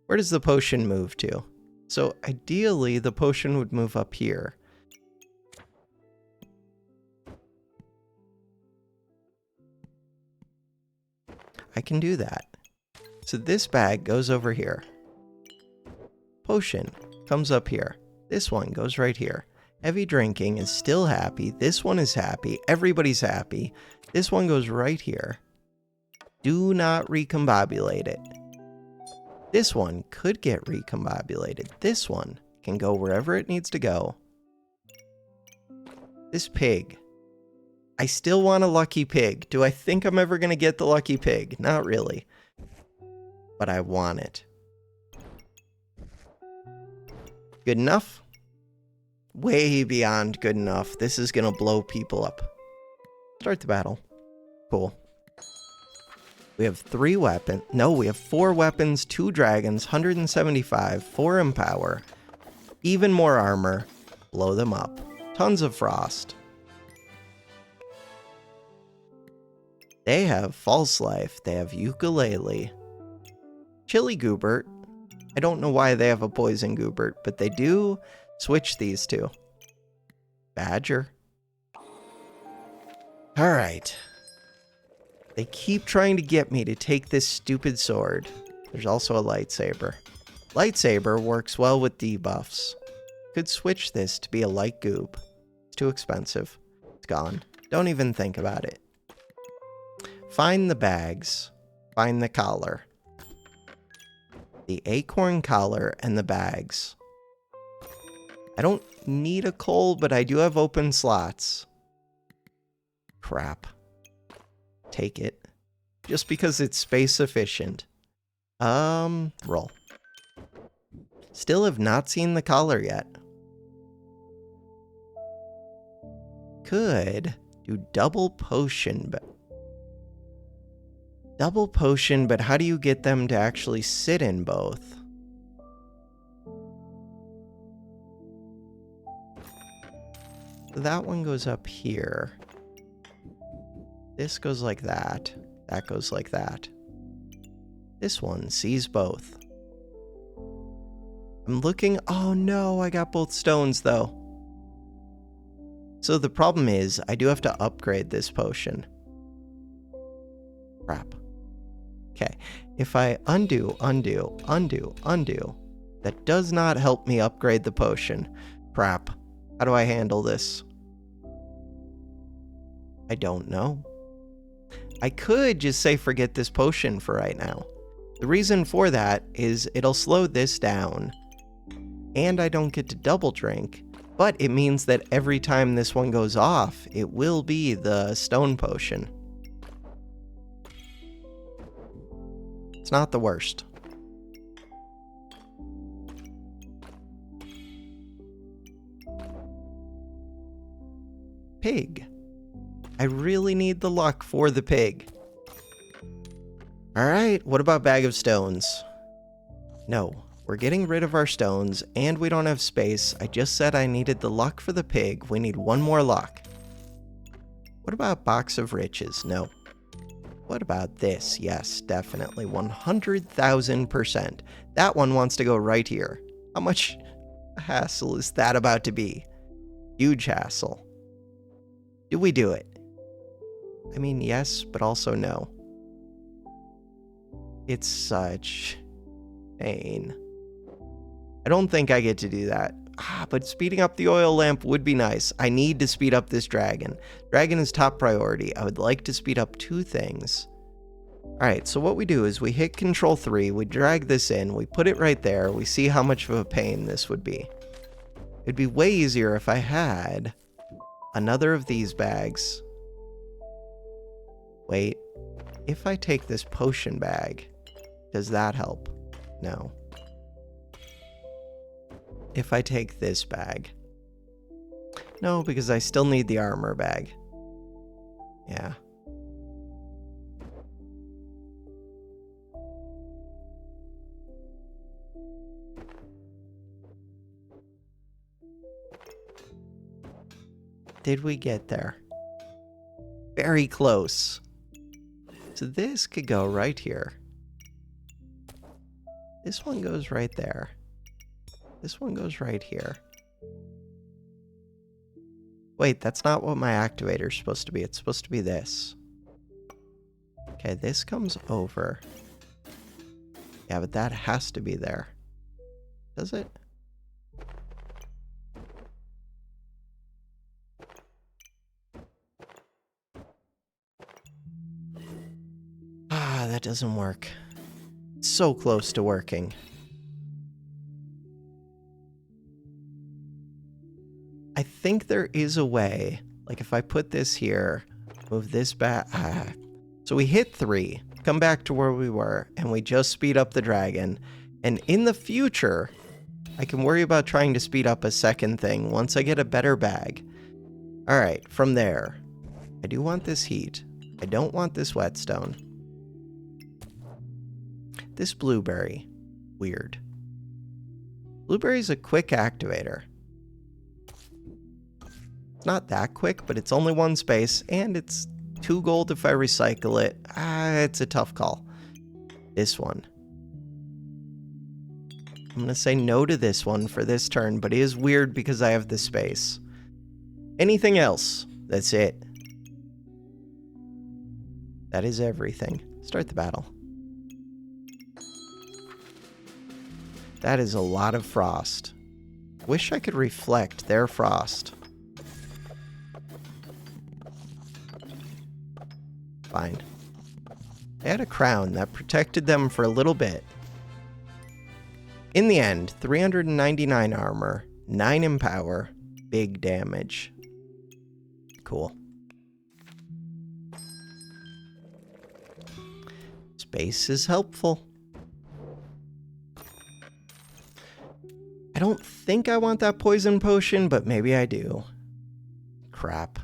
S1: Where does the potion move to? So ideally, the potion would move up here. I can do that. So this bag goes over here. Potion comes up here. This one goes right here. Heavy drinking is still happy. This one is happy. Everybody's happy. This one goes right here. Do not recombobulate it. This one could get recombobulated. This one can go wherever it needs to go. This pig. I still want a lucky pig. Do I think I'm ever going to get the lucky pig? Not really. But I want it. Good enough? Way beyond good enough. This is going to blow people up. Start the battle. Cool. We have 3 weapons. No, we have 4 weapons, 2 dragons, 175, 4 empower, even more armor. Blow them up. Tons of frost. They have false life. They have ukulele. Chili Goobert. I don't know why they have a poison Goobert, but they do. Switch these two. Badger. Alright. They keep trying to get me to take this stupid sword. There's also a lightsaber. Lightsaber works well with debuffs. Could switch this to be a light goob. It's too expensive. It's gone. Don't even think about it. Find the bags. Find the collar. The acorn collar and the bags. I don't need a coal, but I do have open slots. Crap. Take it. Just because it's space efficient. Roll. Still have not seen the collar yet. Could do double potion, but how do you get them to actually sit in both? That one goes up here. This goes like that. That goes like that. This one sees both. I'm looking. Oh no, I got both stones though. So the problem is, I do have to upgrade this potion. Crap. Okay, if I undo, that does not help me upgrade the potion. Crap. How do I handle this? I don't know. I could just say forget this potion for right now. The reason for that is it'll slow this down, and I don't get to double drink, but it means that every time this one goes off, it will be the stone potion. It's not the worst. Pig. I really need the luck for the pig. Alright, what about bag of stones? No, we're getting rid of our stones, and we don't have space. I just said I needed the luck for the pig. We need one more luck. What about box of riches? No. What about this? Yes, definitely. 100,000%. That one wants to go right here. How much hassle is that about to be? Huge hassle. Do we do it? I mean, yes, but also no. It's such pain. I don't think I get to do that. But speeding up the oil lamp would be nice. I need to speed up this dragon. Dragon is top priority. I would like to speed up 2 things. Alright, so what we do is we hit Control 3, we drag this in, we put it right there, we see how much of a pain this would be. It'd be way easier if I had another of these bags. Wait, if I take this potion bag, does that help? No. If I take this bag. No, because I still need the armor bag. Yeah. Did we get there? Very close. So this could go right here. This one goes right there. This one goes right here. Wait, that's not what my activator is supposed to be. It's supposed to be this. Okay, this comes over. Yeah, but that has to be there. Does it? That doesn't work. It's so close to working. I think there is a way, like if I put this here, Move this back. So we hit 3, come back to where we were, and we just speed up the dragon. And in the future, I can worry about trying to speed up a second thing once I get a better bag. All right, from there, I do want this heat. I don't want this whetstone. This blueberry, weird. Blueberry's a quick activator. It's not that quick, but it's only 1 space, and it's 2 gold if I recycle it. It's a tough call. This one. I'm going to say no to this one for this turn, but it is weird because I have the space. Anything else? That's it. That is everything. Start the battle. That is a lot of frost. Wish I could reflect their frost. Fine. They had a crown that protected them for a little bit. In the end, 399 armor, 9 in power, big damage. Cool. Space is helpful. I don't think I want that poison potion, but maybe I do. Crap.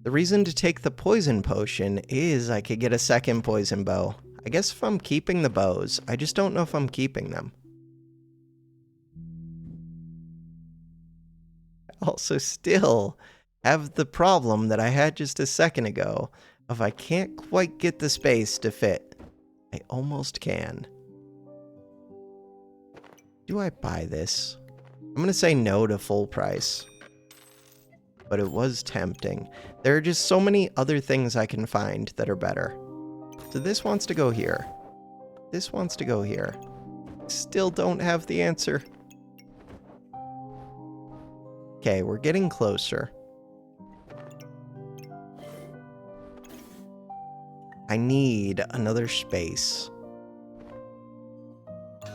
S1: The reason to take the poison potion is I could get a second poison bow. I guess if I'm keeping the bows, I just don't know if I'm keeping them. I also still have the problem that I had just a second ago of I can't quite get the space to fit. I almost can. Do I buy this? I'm going to say no to full price. But it was tempting. There are just so many other things I can find that are better. So this wants to go here. This wants to go here. Still don't have the answer. Okay, we're getting closer. I need another space.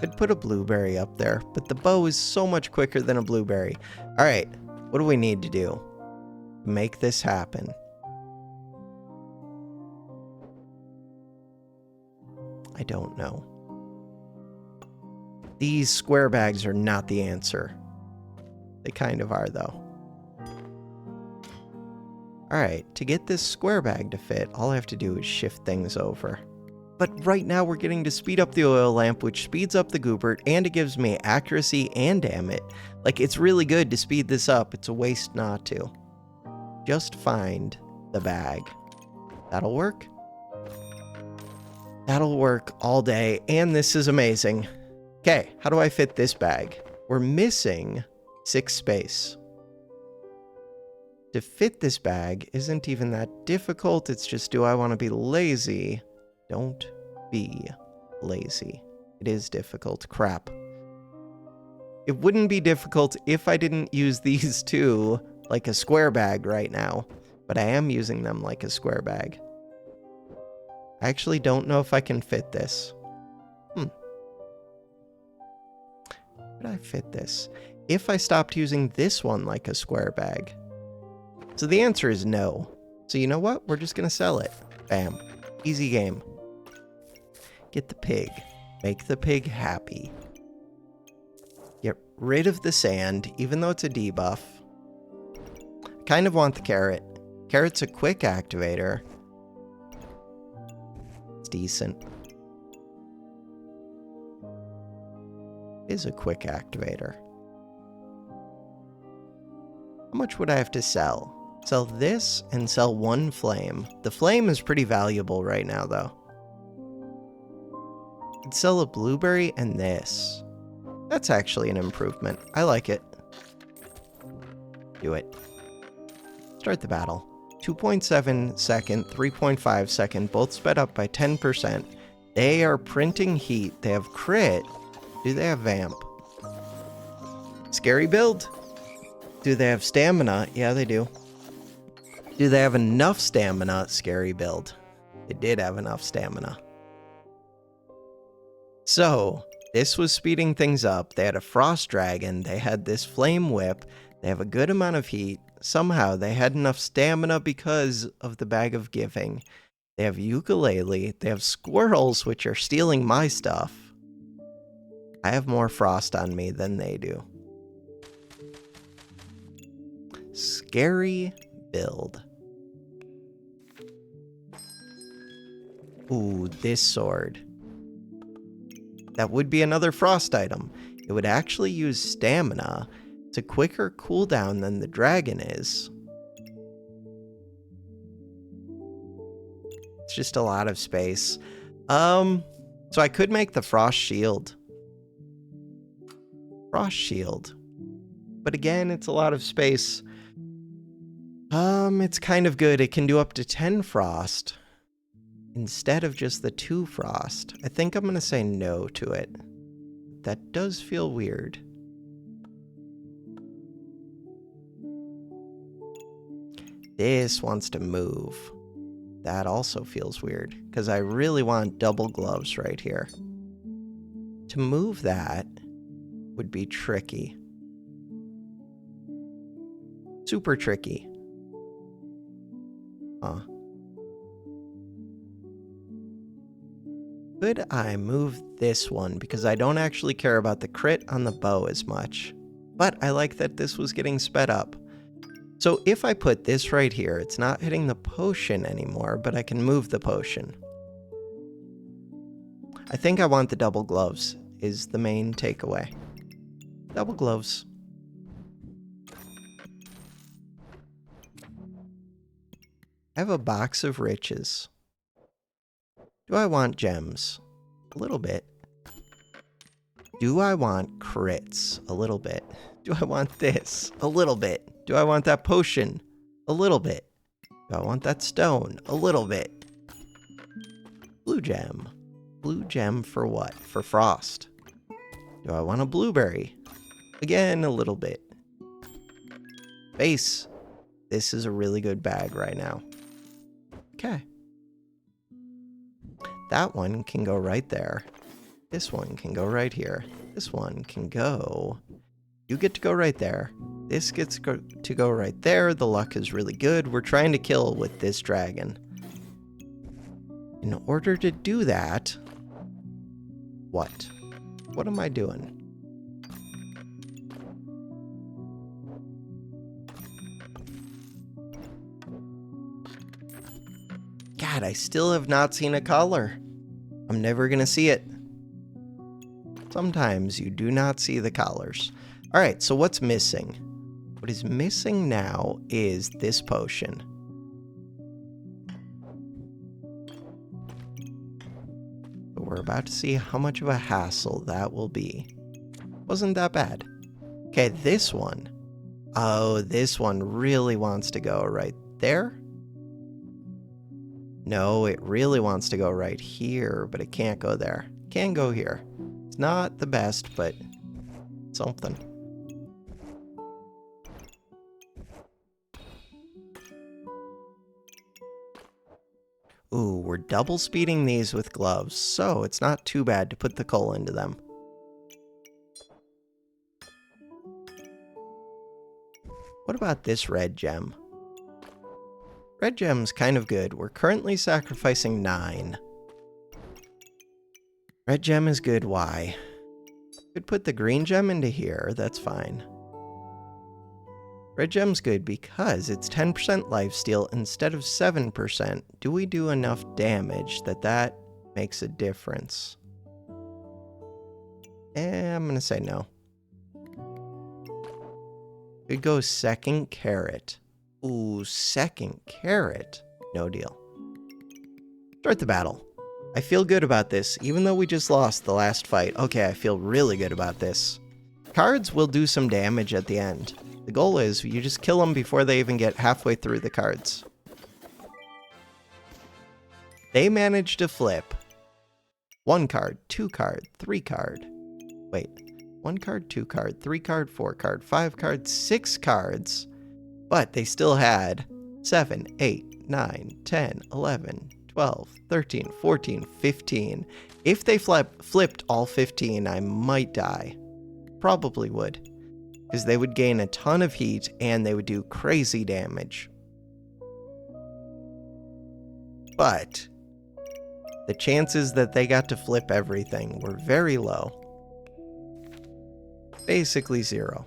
S1: Could put a blueberry up there, but the bow is so much quicker than a blueberry. All right, what do we need to do? Make this happen. I don't know. These square bags are not the answer. They kind of are, though. Alright, to get this square bag to fit, all I have to do is shift things over. But right now we're getting to speed up the oil lamp, which speeds up the goobert, and it gives me accuracy and damn it. Like, it's really good to speed this up. It's a waste not to. Just find the bag. That'll work. That'll work all day, and this is amazing. Okay, how do I fit this bag? We're missing 6 space. To fit this bag isn't even that difficult. It's just, do I want to be lazy? Don't be lazy. It is difficult. Crap. It wouldn't be difficult if I didn't use these two like a square bag right now, but I am using them like a square bag. I actually don't know if I can fit this. Could I fit this? If I stopped using this one like a square bag. So the answer is no. So you know what? We're just going to sell it. Bam. Easy game. Get the pig. Make the pig happy. Get rid of the sand, even though it's a debuff. I kind of want the carrot. Carrot's a quick activator. It's decent. It is a quick activator. How much would I have to sell? Sell this and sell 1 flame. The flame is pretty valuable right now, though. I'd sell a blueberry and this. That's actually an improvement. I like it. Do it. Start the battle. 2.7 second, 3.5 second, both sped up by 10%. They are printing heat. They have crit. Do they have vamp? Scary build. Do they have stamina? Yeah, they do. Do they have enough stamina? Scary build. They did have enough stamina. So, this was speeding things up. They had a frost dragon. They had this flame whip. They have a good amount of heat. somehow they had enough stamina because of the bag of giving. They have ukulele. They have squirrels, which are stealing my stuff. I have more frost on me than they do. Scary build. Ooh, this sword. That would be another frost item. It would actually use stamina. It's a quicker cooldown than the dragon is. It's just a lot of space. So I could make the frost shield. Frost shield. But again, it's a lot of space. It's kind of good. It can do up to 10 frost instead of just the 2 frost. I think I'm going to say no to it. That does feel weird. This wants to move. That also feels weird, because I really want double gloves right here. To move that would be tricky. Super tricky. Huh. Could I move this one? Because I don't actually care about the crit on the bow as much. But I like that this was getting sped up. So if I put this right here, it's not hitting the potion anymore, but I can move the potion. I think I want the double gloves, is the main takeaway. Double gloves. I have a box of riches. Do I want gems? A little bit. Do I want crits? A little bit. Do I want this? A little bit. Do I want that potion? A little bit. Do I want that stone? A little bit. Blue gem. Blue gem for what? For frost. Do I want a blueberry? Again, a little bit. Base. This is a really good bag right now. Okay. That one can go right there. This one can go right here. This one can go... You get to go right there. This gets to go right there. The luck is really good. We're trying to kill with this dragon. In order to do that... What? What am I doing? God, I still have not seen a collar. I'm never gonna see it. Sometimes you do not see the collars. Alright, so what's missing? What is missing now is this potion. But we're about to see how much of a hassle that will be. Wasn't that bad. Okay, this one. Oh, this one really wants to go right there. No, it really wants to go right here, but it can't go there. Can go here. It's not the best, but something. Ooh, we're double speeding these with gloves, so it's not too bad to put the coal into them. What about this red gem? Red gem's kind of good. We're currently sacrificing 9. Red gem is good. Why? Could put the green gem into here. That's fine. Red gem's good because it's 10% lifesteal instead of 7%. Do we do enough damage that makes a difference? I'm gonna say no. Could go second carrot. Ooh, second carrot. No deal. Start the battle. I feel good about this, even though we just lost the last fight. Okay, I feel really good about this. Cards will do some damage at the end. The goal is you just kill them before they even get halfway through the cards. They managed to flip 1 card, 2 card, 3 card. Wait, 1 card, 2 card, 3 card, 4 card, 5 card, 6 cards. But they still had 7, 8, 9, 10, 11, 12, 13, 14, 15. If they flipped all 15, I might die. Probably would. because they would gain a ton of heat and they would do crazy damage. But the chances that they got to flip everything were very low. Basically 0.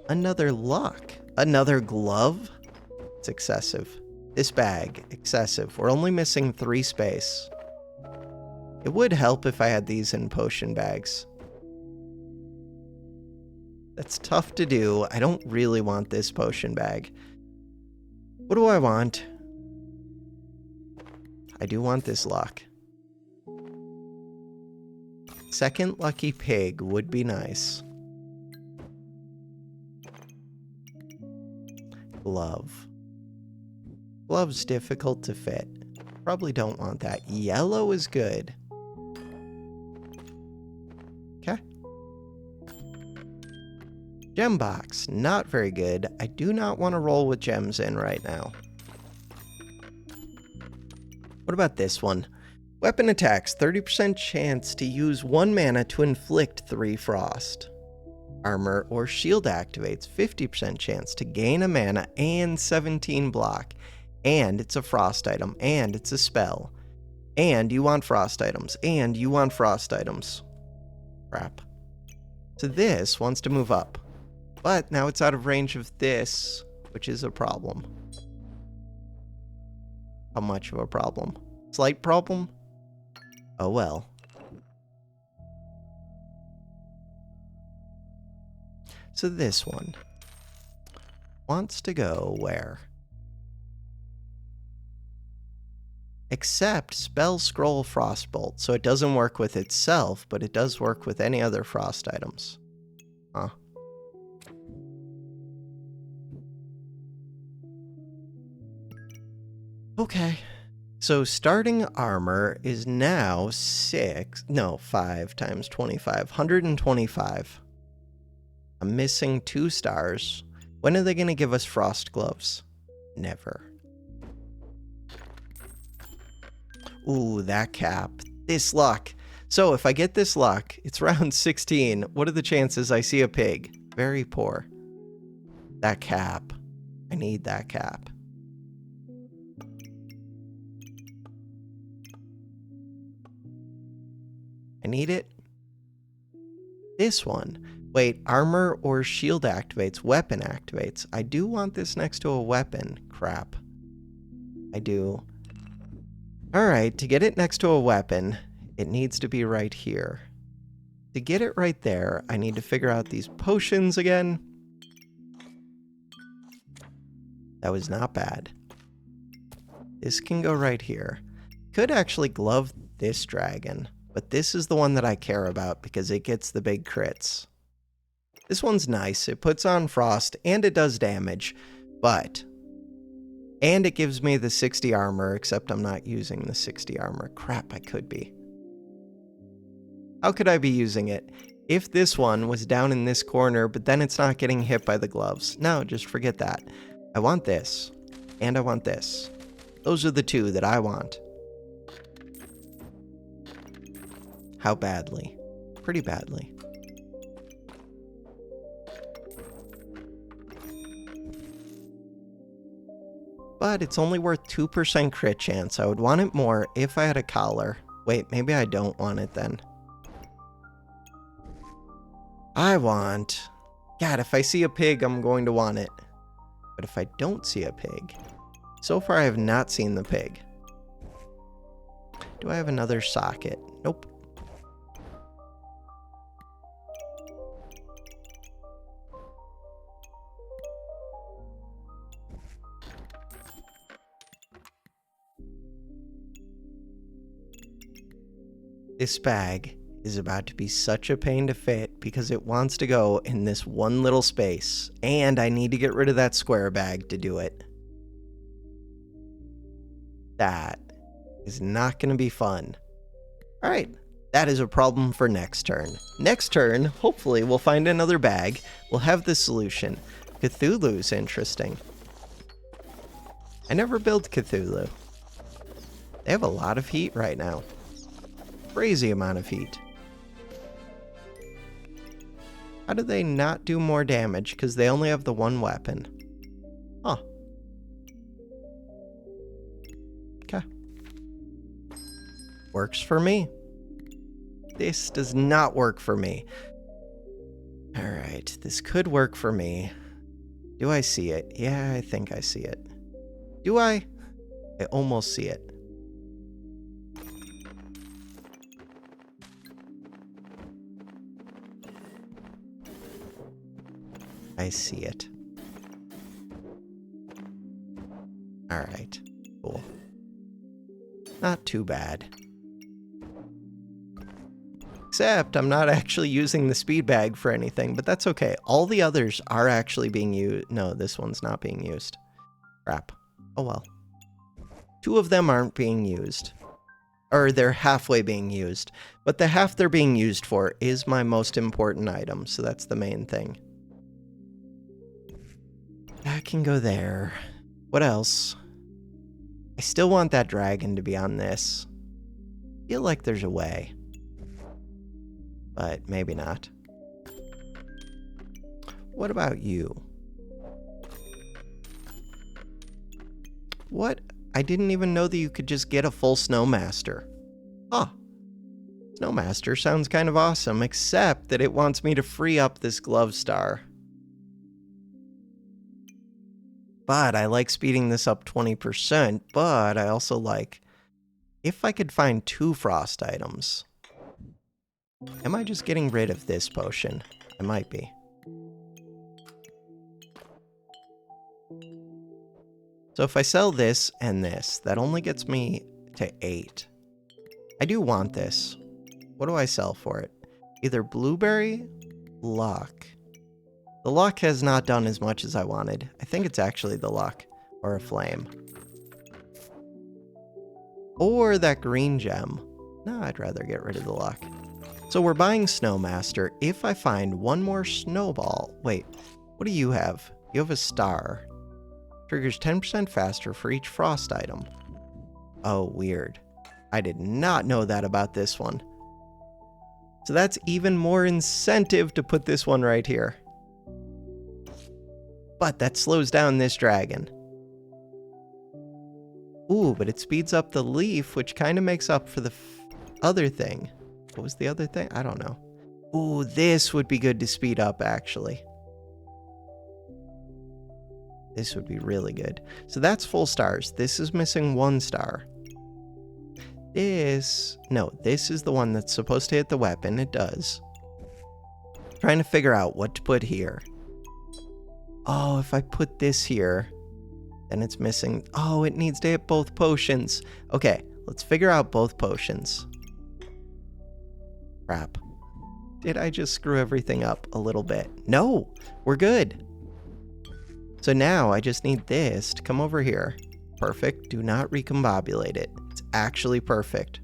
S1: Another luck. Another glove? It's excessive. This bag, excessive. We're only missing 3 space. It would help if I had these in potion bags. That's tough to do. I don't really want this potion bag. What do I want? I do want this luck. Second lucky pig would be nice. Glove. Glove's difficult to fit. Probably don't want that. Yellow is good. Okay. Gem box. Not very good. I do not want to roll with gems in right now. What about this one? Weapon attacks. 30% chance to use 1 mana to inflict 3 frost. Armor or shield activates. 50% chance to gain a mana and 17 block. And it's a frost item. And it's a spell. And you want frost items. And you want frost items. Crap. So this wants to move up. But now it's out of range of this, which is a problem. How much of a problem? Slight problem? Oh well. So this one wants to go where? Except spell scroll frostbolt. So it doesn't work with itself, but it does work with any other frost items. Huh. Okay. So starting armor is now 5 times 25, 125. I'm missing 2 stars. When are they going to give us frost gloves? Never. Ooh, that cap. This luck. So if I get this luck, it's round 16. What are the chances I see a pig? Very poor. That cap. I need that cap. I need it. This one. Wait, armor or shield activates, weapon activates. I do want this next to a weapon. Crap. I do. Alright, to get it next to a weapon, it needs to be right here. To get it right there, I need to figure out these potions again. That was not bad. This can go right here. Could actually glove this dragon, but this is the one that I care about because it gets the big crits. This one's nice. It puts on frost and it does damage, and it gives me the 60 armor, except I'm not using the 60 armor. Crap, I could be. How could I be using it? If this one was down in this corner, but then it's not getting hit by the gloves. No, just forget that. I want this, and I want this. Those are the 2 that I want. How badly? Pretty badly. But it's only worth 2% crit chance. I would want it more if I had a collar. Wait, maybe I don't want it then. I want... God, if I see a pig, I'm going to want it. But if I don't see a pig... So far, I have not seen the pig. Do I have another socket? Nope. This bag is about to be such a pain to fit because it wants to go in this one little space, and I need to get rid of that square bag to do it. That is not going to be fun. All right, that is a problem for next turn. Next turn, hopefully we'll find another bag. We'll have the solution. Cthulhu's interesting. I never built Cthulhu. They have a lot of heat right now. Crazy amount of heat. How do they not do more damage? Because they only have the one weapon. Huh. Okay. Works for me. This does not work for me. Alright, this could work for me. Do I see it? Yeah, I think I see it. Do I? I almost see it. I see it. Alright, cool. Not too bad. Except I'm not actually using the speed bag for anything, but that's okay. All the others are actually being used. No, this one's not being used. Crap. Oh well. 2 of them aren't being used. Or they're halfway being used. But the half they're being used for is my most important item, so that's the main thing. That can go there. What else? I still want that dragon to be on this. I feel like there's a way. But maybe not. What about you? What? I didn't even know that you could just get a full Snowmaster. Huh. Snowmaster sounds kind of awesome, except that it wants me to free up this glove star. But I like speeding this up 20%, but I also like... If I could find 2 frost items... Am I just getting rid of this potion? I might be. So if I sell this and this, that only gets me to 8. I do want this. What do I sell for it? Either blueberry, luck. The luck has not done as much as I wanted. I think it's actually the luck, or a flame. Or that green gem. No, I'd rather get rid of the luck. So we're buying Snowmaster. If I find 1 more snowball... Wait, what do you have? You have a star. Triggers 10% faster for each frost item. Oh, weird. I did not know that about this one. So that's even more incentive to put this one right here. But that slows down this dragon. Ooh, but it speeds up the leaf, which kind of makes up for the other thing. What was the other thing? I don't know. Ooh, this would be good to speed up, actually. This would be really good. So that's full stars. This is missing 1 star. No, this is the one that's supposed to hit the weapon. It does. Trying to figure out what to put here. Oh, if I put this here, then it's missing. Oh, it needs to hit both potions. Okay, let's figure out both potions. Crap. Did I just screw everything up a little bit? No, we're good. So now I just need this to come over here. Perfect. Do not recombobulate it. It's actually perfect.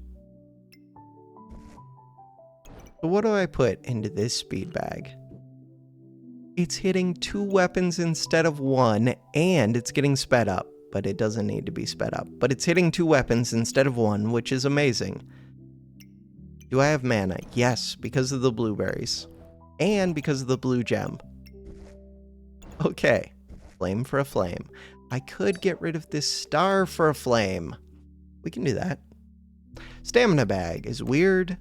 S1: So what do I put into this speed bag? It's hitting 2 weapons instead of 1, and it's getting sped up. But it doesn't need to be sped up. But it's hitting 2 weapons instead of 1, which is amazing. Do I have mana? Yes, because of the blueberries. And because of the blue gem. Okay. Flame for a flame. I could get rid of this star for a flame. We can do that. Stamina bag is weird.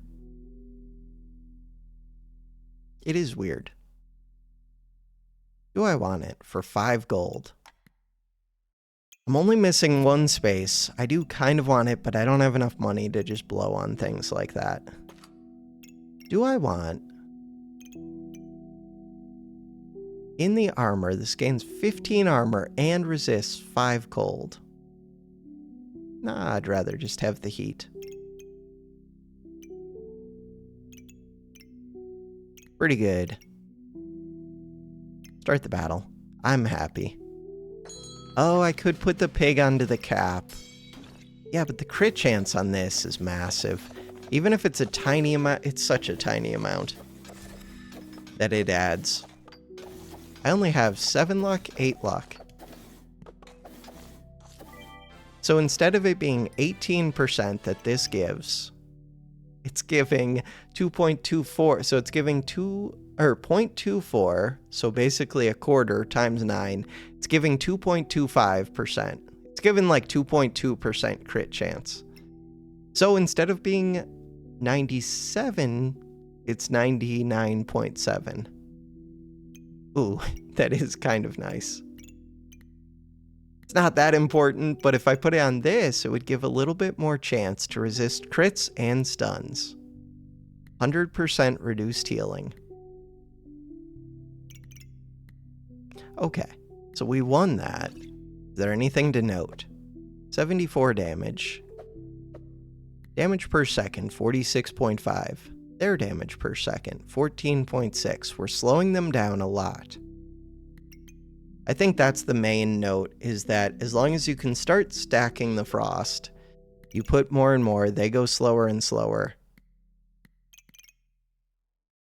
S1: It is weird. Do I want it for 5 gold? I'm only missing 1 space. I do kind of want it, but I don't have enough money to just blow on things like that. Do I want... In the armor, this gains 15 armor and resists 5 cold. Nah, I'd rather just have the heat. Pretty good. Start the battle. I'm happy. Oh, I could put the pig onto the cap. Yeah, but the crit chance on this is massive. Even if it's a tiny amount, it's such a tiny amount that it adds. I only have 7 luck, 8 luck. So instead of it being 18% that this gives, it's giving 2.24. So it's giving 2 0.24, so basically a quarter times 9, it's giving 2.25%. It's given like 2.2% crit chance. So instead of being 97, it's 99.7. Ooh, that is kind of nice. It's not that important, but if I put it on this, it would give a little bit more chance to resist crits and stuns. 100% reduced healing. Okay, so we won that. Is there anything to note? 74 damage. Damage per second, 46.5. Their damage per second, 14.6. We're slowing them down a lot. I think that's the main note, is that as long as you can start stacking the frost, you put more and more, they go slower and slower.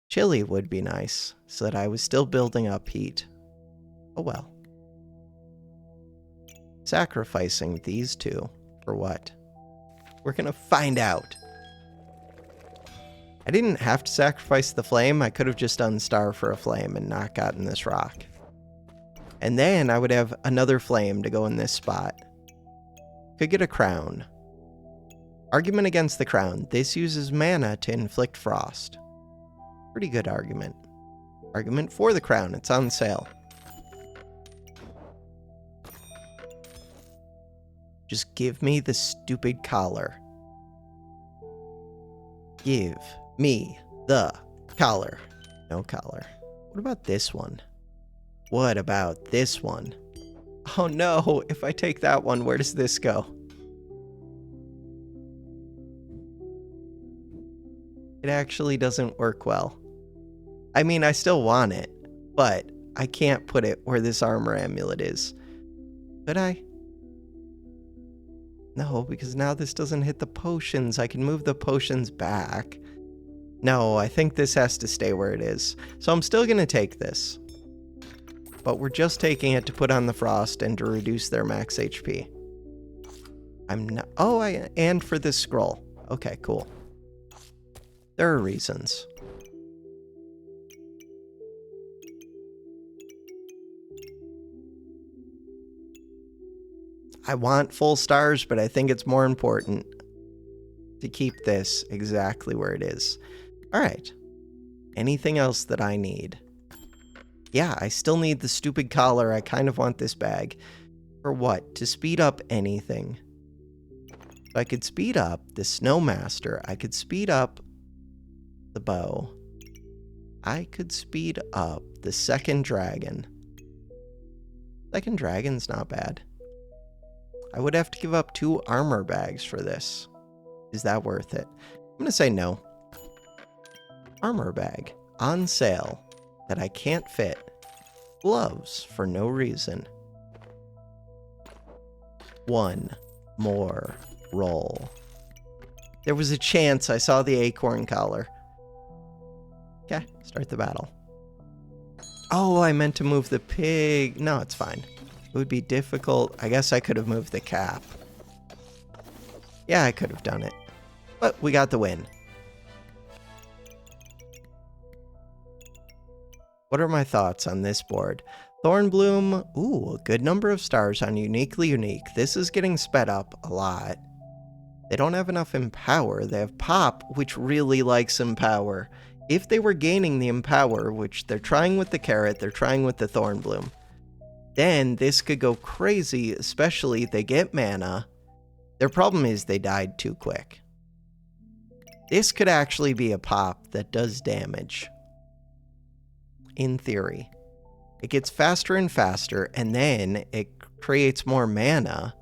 S1: Chili would be nice, so that I was still building up heat. Oh well. Sacrificing these two for what? We're gonna find out. I didn't have to sacrifice the flame. I could have just done star for a flame and not gotten this rock. And then I would have another flame to go in this spot. Could get a crown. Argument against the crown. This uses mana to inflict frost. Pretty good argument. Argument for the crown. It's on sale. Just give me the stupid collar. Give me the collar. No collar. What about this one? What about this one? Oh no, if I take that one, where does this go? It actually doesn't work well. I mean, I still want it, but I can't put it where this armor amulet is. Could I? No, because now this doesn't hit the potions. I can move the potions back. No, I think this has to stay where it is. So I'm still gonna take this. But we're just taking it to put on the frost and to reduce their max HP. I'm not... Oh, and for this scroll. Okay, cool. There are reasons. I want full stars, but I think it's more important to keep this exactly where it is. All right. Anything else that I need? Yeah, I still need the stupid collar. I kind of want this bag. For what? To speed up anything. So I could speed up the Snowmaster. I could speed up the bow. I could speed up the second dragon. Second dragon's not bad. I would have to give up 2 armor bags for this. Is that worth it? I'm going to say no. Armor bag. On sale. That I can't fit. Gloves for no reason. 1 more roll. There was a chance I saw the acorn collar. Okay, start the battle. Oh, I meant to move the pig. No, it's fine. It would be difficult. I guess I could have moved the cap. Yeah, I could have done it. But we got the win. What are my thoughts on this board? Thornbloom, ooh, a good number of stars on Uniquely Unique. This is getting sped up a lot. They don't have enough Empower. They have Pop, which really likes Empower. If they were gaining the Empower, which they're trying with the Carrot, they're trying with the Thornbloom, then this could go crazy, especially if they get mana. Their problem is they died too quick. This could actually be a Pop that does damage. In theory. It gets faster and faster, and then it creates more mana,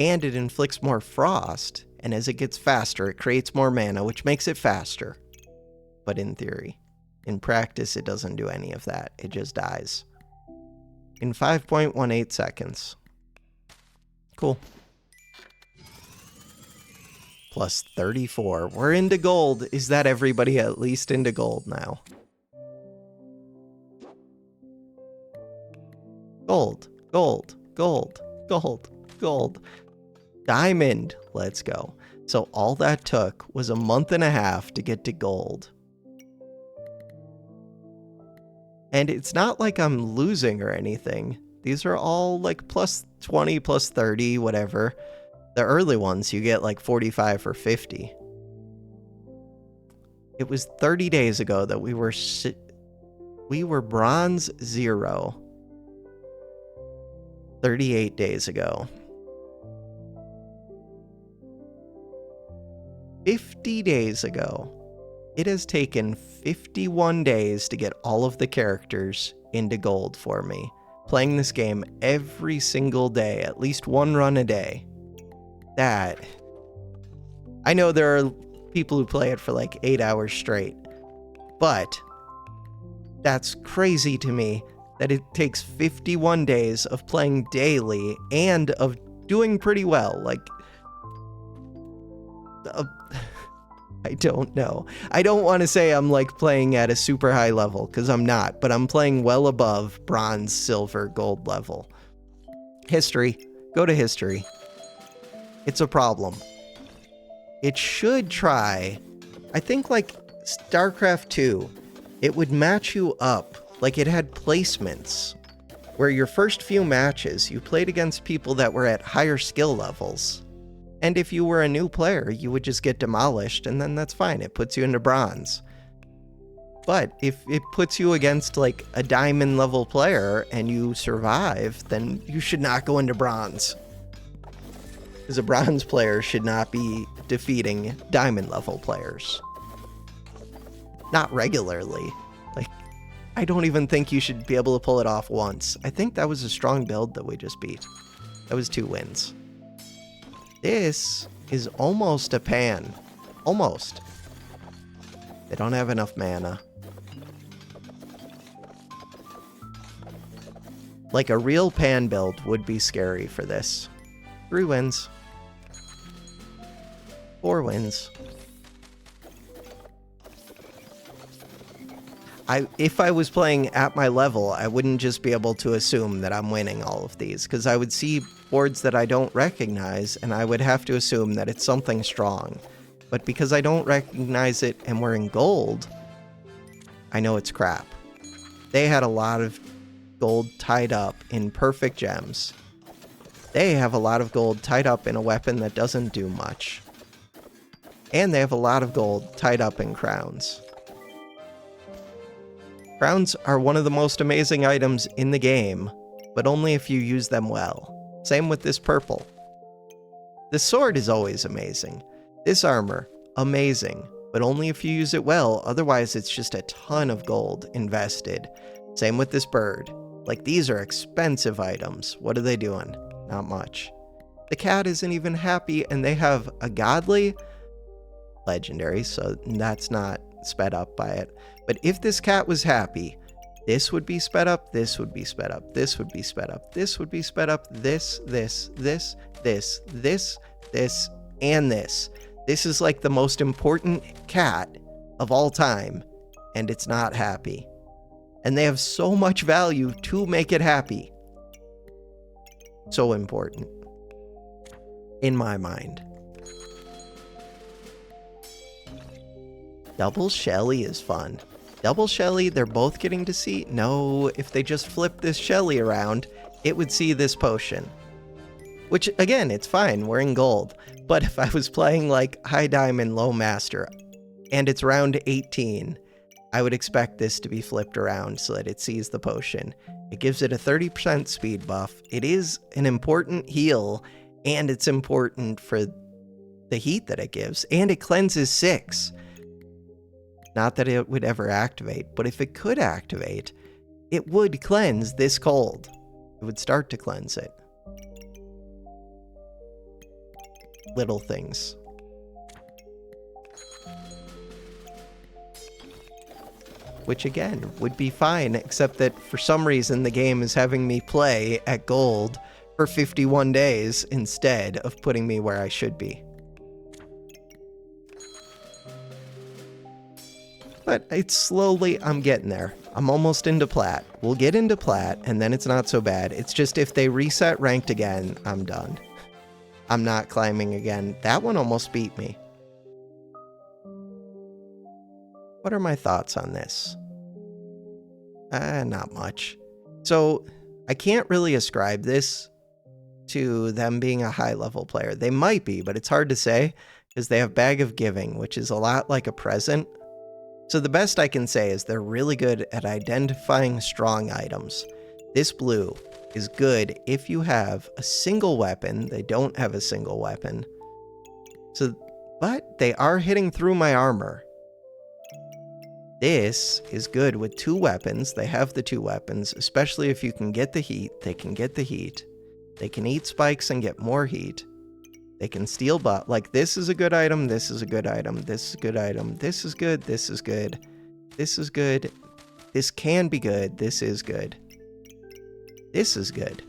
S1: and it inflicts more frost, and as it gets faster, it creates more mana, which makes it faster. But in theory. In practice, it doesn't do any of that. It just dies. In 5.18 seconds. Cool. Plus 34. We're into gold. Is that everybody at least into gold now? Gold, gold, gold, gold, gold. Diamond. Let's go. So all that took was a month and a half to get to gold. And it's not like I'm losing or anything. These are all like plus 20, plus 30, whatever. The early ones, you get like 45 or 50. It was 30 days ago that we were bronze 0. 38 days ago. 50 days ago. It has taken 51 days to get all of the characters into gold for me. Playing this game every single day, at least one run a day. That... I know there are people who play it for like 8 hours straight, but that's crazy to me that it takes 51 days of playing daily and of doing pretty well. Like, I don't know. I don't want to say I'm like playing at a super high level, because I'm not, but I'm playing well above bronze, silver, gold level. History. Go to history. It's a problem. It should try, I think like StarCraft 2, it would match you up. Like it had placements where your first few matches, you played against people that were at higher skill levels. And if you were a new player, you would just get demolished, and then that's fine. It puts you into bronze. But if it puts you against like a diamond level player and you survive, then you should not go into bronze. Because a bronze player should not be defeating diamond level players. Not regularly. Like, I don't even think you should be able to pull it off once. I think that was a strong build that we just beat. That was 2 wins. This is almost a pan. Almost. They don't have enough mana. Like a real pan build would be scary for this. 3 wins. 4 wins. If I was playing at my level, I wouldn't just be able to assume that I'm winning all of these, because I would see boards that I don't recognize, and I would have to assume that it's something strong. But because I don't recognize it and we're in gold, I know it's crap. They had a lot of gold tied up in perfect gems. They have a lot of gold tied up in a weapon that doesn't do much. And they have a lot of gold tied up in crowns. Crowns are one of the most amazing items in the game, but only if you use them well. Same with this purple. This sword is always amazing. This armor, amazing, but only if you use it well, otherwise it's just a ton of gold invested. Same with this bird. Like, these are expensive items. What are they doing? Not much. The cat isn't even happy, and they have a godly legendary, so that's not sped up by it. But if this cat was happy, this would be sped up, this would be sped up, this would be sped up, this would be sped up, this, and this. This is like the most important cat of all time, and it's not happy. And they have so much value to make it happy. So important. In my mind. Double Shelly is fun. Double Shelly, they're both getting to see... No, if they just flip this Shelly around, it would see this potion. Which, again, it's fine, we're in gold. But if I was playing, like, High Diamond, Low Master, and it's round 18, I would expect this to be flipped around so that it sees the potion. It gives it a 30% speed buff. It is an important heal, and it's important for the heat that it gives. And it cleanses 6. Not that it would ever activate, but if it could activate, it would cleanse this cold. It would start to cleanse it. Little things. Which again, would be fine, except that for some reason the game is having me play at gold for 51 days instead of putting me where I should be. But it's slowly, I'm getting there. I'm almost into plat. We'll get into plat, and then it's not so bad. It's just if they reset ranked again, I'm done. I'm not climbing again. That one almost beat me. What are my thoughts on this? Not much. So I can't really ascribe this to them being a high-level player. They might be, but it's hard to say because they have Bag of Giving, which is a lot like a present. So the best I can say is they're really good at identifying strong items. This blue is good if you have a single weapon. They don't have a single weapon. But they are hitting through my armor. This is good with 2 weapons. They have the 2 weapons, especially if you can get the heat. They can get the heat. They can eat spikes and get more heat. They can steal like this is a good item, this is a good item, this is a good item, this is good, this is good, this is good, this can be good, this is good. This is good.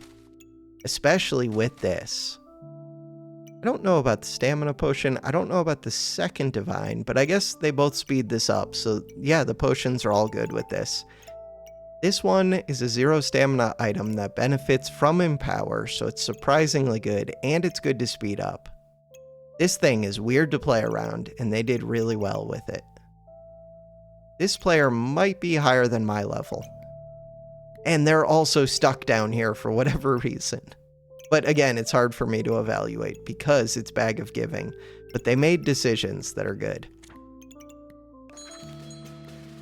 S1: Especially with this. I don't know about the stamina potion. I don't know about the second divine, but I guess they both speed this up. So yeah, the potions are all good with this. This one is a 0 stamina item that benefits from Empower, so it's surprisingly good, and it's good to speed up. This thing is weird to play around, and they did really well with it. This player might be higher than my level. And they're also stuck down here for whatever reason. But again, it's hard for me to evaluate because it's Bag of Giving, but they made decisions that are good.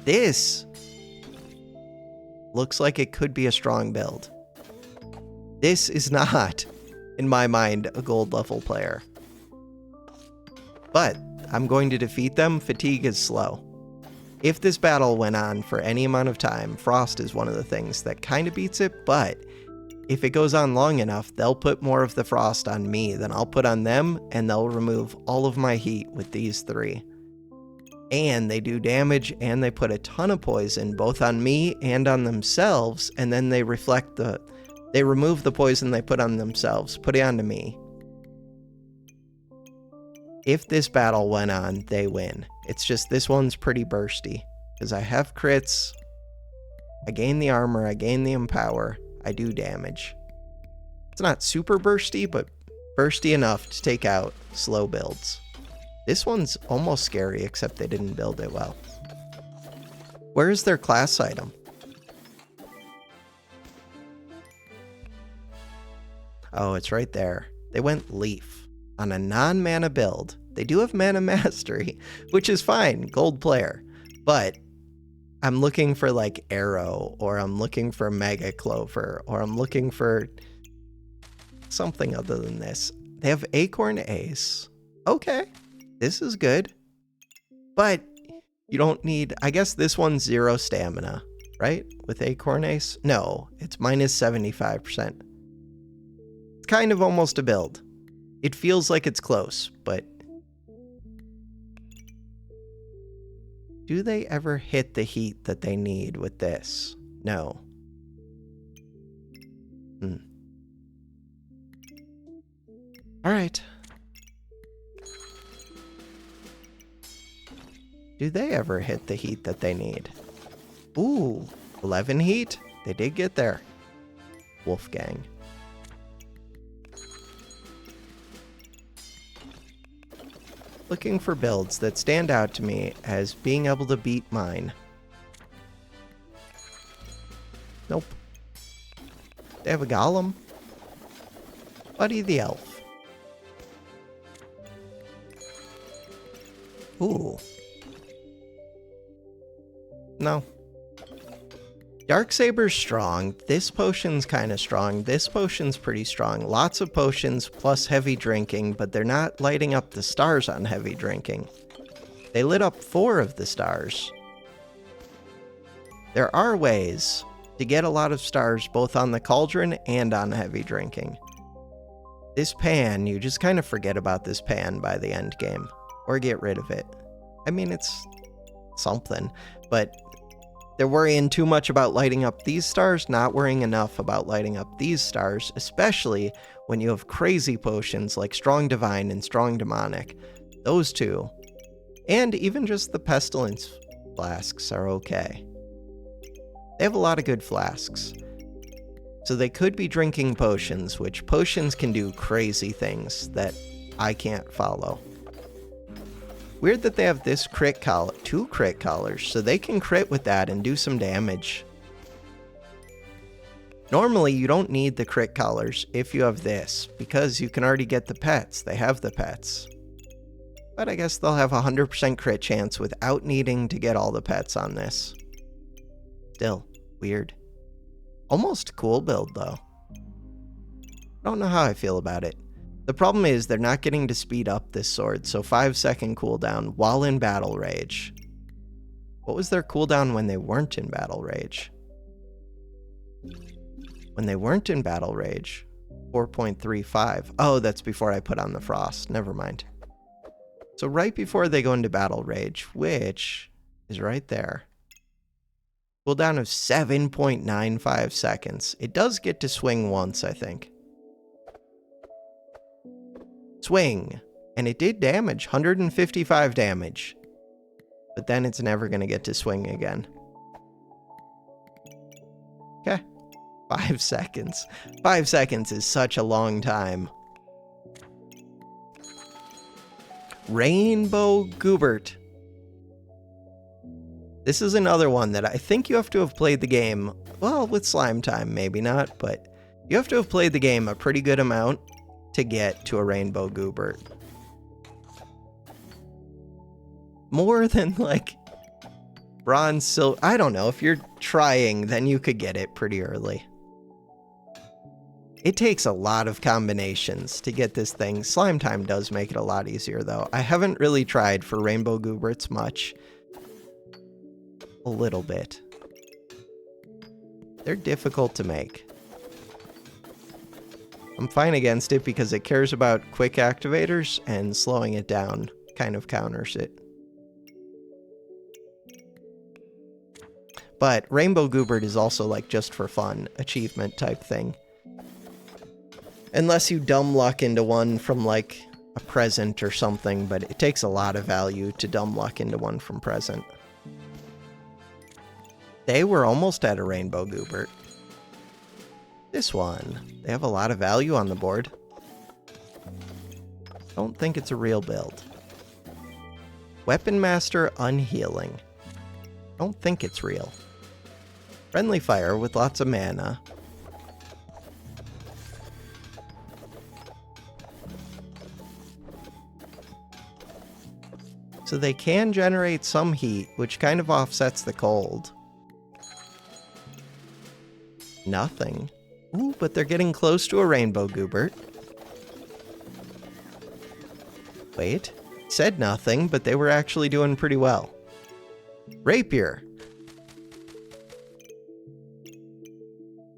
S1: This looks like it could be a strong build. This is not, in my mind, a gold level player. But I'm going to defeat them. Fatigue is slow. If this battle went on for any amount of time, Frost is one of the things that kind of beats it, but if it goes on long enough, they'll put more of the frost on me than I'll put on them, and they'll remove all of my heat with these 3. And they do damage, and they put a ton of poison, both on me and on themselves, and then they remove the poison they put on themselves, put it onto me. If this battle went on, they win. It's just this one's pretty bursty, because I have crits, I gain the armor, I gain the empower, I do damage. It's not super bursty, but bursty enough to take out slow builds. This one's almost scary, except they didn't build it well. Where is their class item? Oh, it's right there. They went Leaf on a non-mana build. They do have Mana Mastery, which is fine, gold player. But I'm looking for like Arrow, or I'm looking for Mega Clover, or I'm looking for something other than this. They have Acorn Ace. Okay, this is good. But you don't need, I guess this one's 0 stamina, right? With Acorn Ace? No, it's minus 75%. It's kind of almost a build. It feels like it's close, but do they ever hit the heat that they need with this? No. All right. Do they ever hit the heat that they need? Ooh, 11 heat? They did get there. Wolfgang. Looking for builds that stand out to me as being able to beat mine. Nope. They have a golem. Buddy the elf. Ooh. No. Darksaber's strong. This potion's kind of strong. This potion's pretty strong. Lots of potions plus heavy drinking, but they're not lighting up the stars on heavy drinking. They lit up 4 of the stars. There are ways to get a lot of stars both on the cauldron and on heavy drinking. This pan, you just kind of forget about this pan by the end game, or get rid of it. I mean, it's something, but they're worrying too much about lighting up these stars, not worrying enough about lighting up these stars, especially when you have crazy potions like Strong Divine and Strong Demonic. Those 2, and even just the Pestilence flasks are okay. They have a lot of good flasks. So they could be drinking potions, which potions can do crazy things that I can't follow. Weird that they have this crit collar, 2 crit collars, so they can crit with that and do some damage. Normally, you don't need the crit collars if you have this, because you can already get the pets. They have the pets. But I guess they'll have a 100% crit chance without needing to get all the pets on this. Still, weird. Almost cool build, though. I don't know how I feel about it. The problem is they're not getting to speed up this sword, so 5-second cooldown while in Battle Rage. What was their cooldown when they weren't in Battle Rage? When they weren't in Battle Rage, 4.35. Oh, that's before I put on the Frost. Never mind. So right before they go into Battle Rage, which is right there. Cooldown of 7.95 seconds. It does get to swing once, I think. Swing. And it did damage, 155 damage. But then it's never going to get to swing again. Okay. 5 seconds. 5 seconds is such a long time. Rainbow Goobert. This is another one that I think you have to have played the game, well, with Slime Time, maybe not, but you have to have played the game a pretty good amount to get to a Rainbow Goobert. More than, like, bronze, silver. I don't know. If you're trying, then you could get it pretty early. It takes a lot of combinations to get this thing. Slime Time does make it a lot easier, though. I haven't really tried for Rainbow Gooberts much. A little bit. They're difficult to make. I'm fine against it because it cares about quick activators, and slowing it down kind of counters it. But Rainbow Goobert is also like just for fun, achievement type thing. Unless you dumb luck into one from like a present or something, but it takes a lot of value to dumb luck into one from present. They were almost at a Rainbow Goobert. This one, they have a lot of value on the board. Don't think it's a real build. Weapon Master Unhealing. Don't think it's real. Friendly Fire with lots of mana. So they can generate some heat, which kind of offsets the cold. Nothing. Ooh, but they're getting close to a Rainbow Goobert. Wait. Said nothing, but they were actually doing pretty well. Rapier.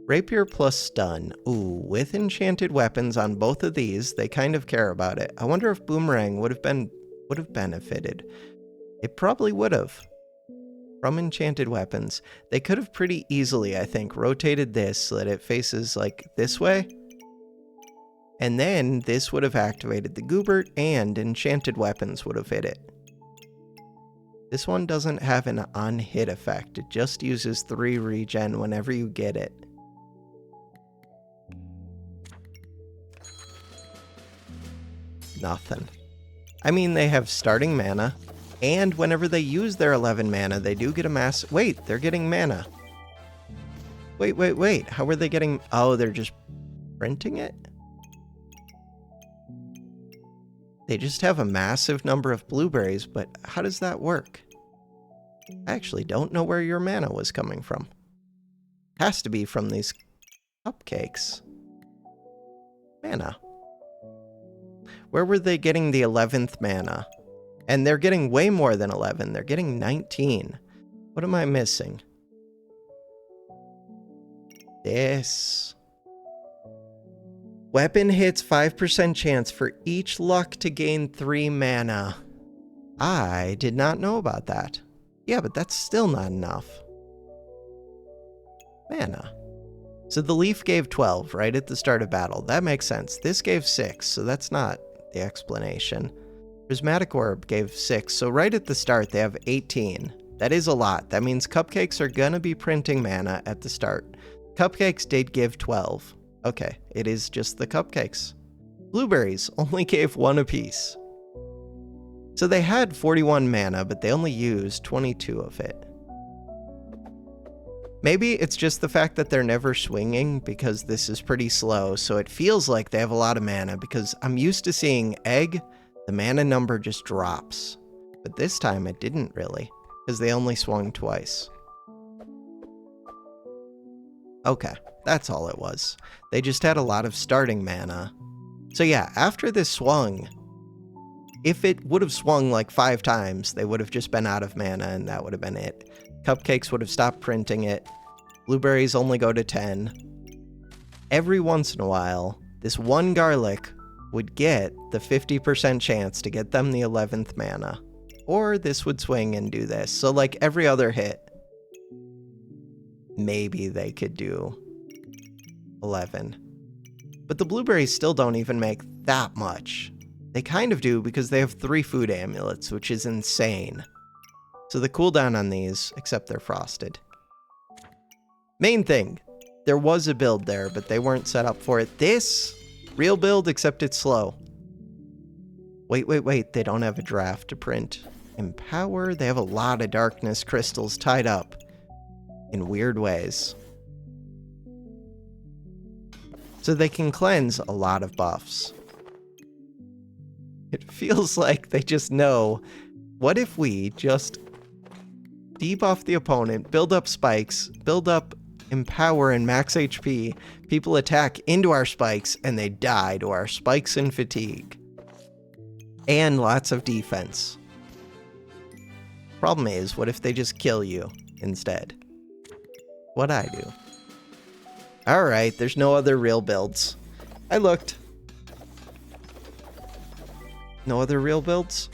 S1: Rapier plus stun. Ooh, with enchanted weapons on both of these, they kind of care about it. I wonder if Boomerang would have benefited. It probably would have. From enchanted weapons. They could have pretty easily, I think, rotated this so that it faces like this way. And then this would have activated the Goobert and enchanted weapons would have hit it. This one doesn't have an on-hit effect. It just uses 3 regen whenever you get it. Nothing. I mean, they have starting mana, and whenever they use their 11 mana, they do get a mass... Wait, they're getting mana. Wait. How are they getting... Oh, they're just printing it? They just have a massive number of blueberries, but how does that work? I actually don't know where your mana was coming from. Has to be from these cupcakes. Mana. Where were they getting the 11th mana? And they're getting way more than 11. They're getting 19. What am I missing? This. Weapon hits 5% chance for each luck to gain 3 mana. I did not know about that. Yeah, but that's still not enough. Mana. So the leaf gave 12 right at the start of battle. That makes sense. This gave 6, so that's not the explanation. Prismatic Orb gave 6, so right at the start they have 18. That is a lot. That means cupcakes are gonna be printing mana at the start. Cupcakes did give 12. Okay, it is just the cupcakes. Blueberries only gave 1 apiece. So they had 41 mana, but they only used 22 of it. Maybe it's just the fact that they're never swinging because this is pretty slow, so it feels like they have a lot of mana, because I'm used to seeing egg, the mana number just drops. But this time it didn't really, because they only swung twice. Okay, that's all it was. They just had a lot of starting mana. So yeah, after this swung, if it would have swung like 5 times, they would have just been out of mana and that would have been it. Cupcakes would have stopped printing it. Blueberries only go to 10. Every once in a while, this one garlic would get the 50% chance to get them the 11th mana. Or this would swing and do this. So like every other hit, maybe they could do 11. But the blueberries still don't even make that much. They kind of do because they have 3 food amulets, which is insane. So the cooldown on these, except they're frosted. Main thing, there was a build there, but they weren't set up for it. This, real build, except it's slow. Wait, they don't have a draft to print. Empower, they have a lot of darkness crystals tied up in weird ways. So they can cleanse a lot of buffs. It feels like they just know, what if we just debuff the opponent, build up spikes, build up empower and max HP, people attack into our spikes, and they die to our spikes and fatigue. And lots of defense. Problem is, what if they just kill you instead? What'd I do? Alright, there's no other real builds. I looked. No other real builds?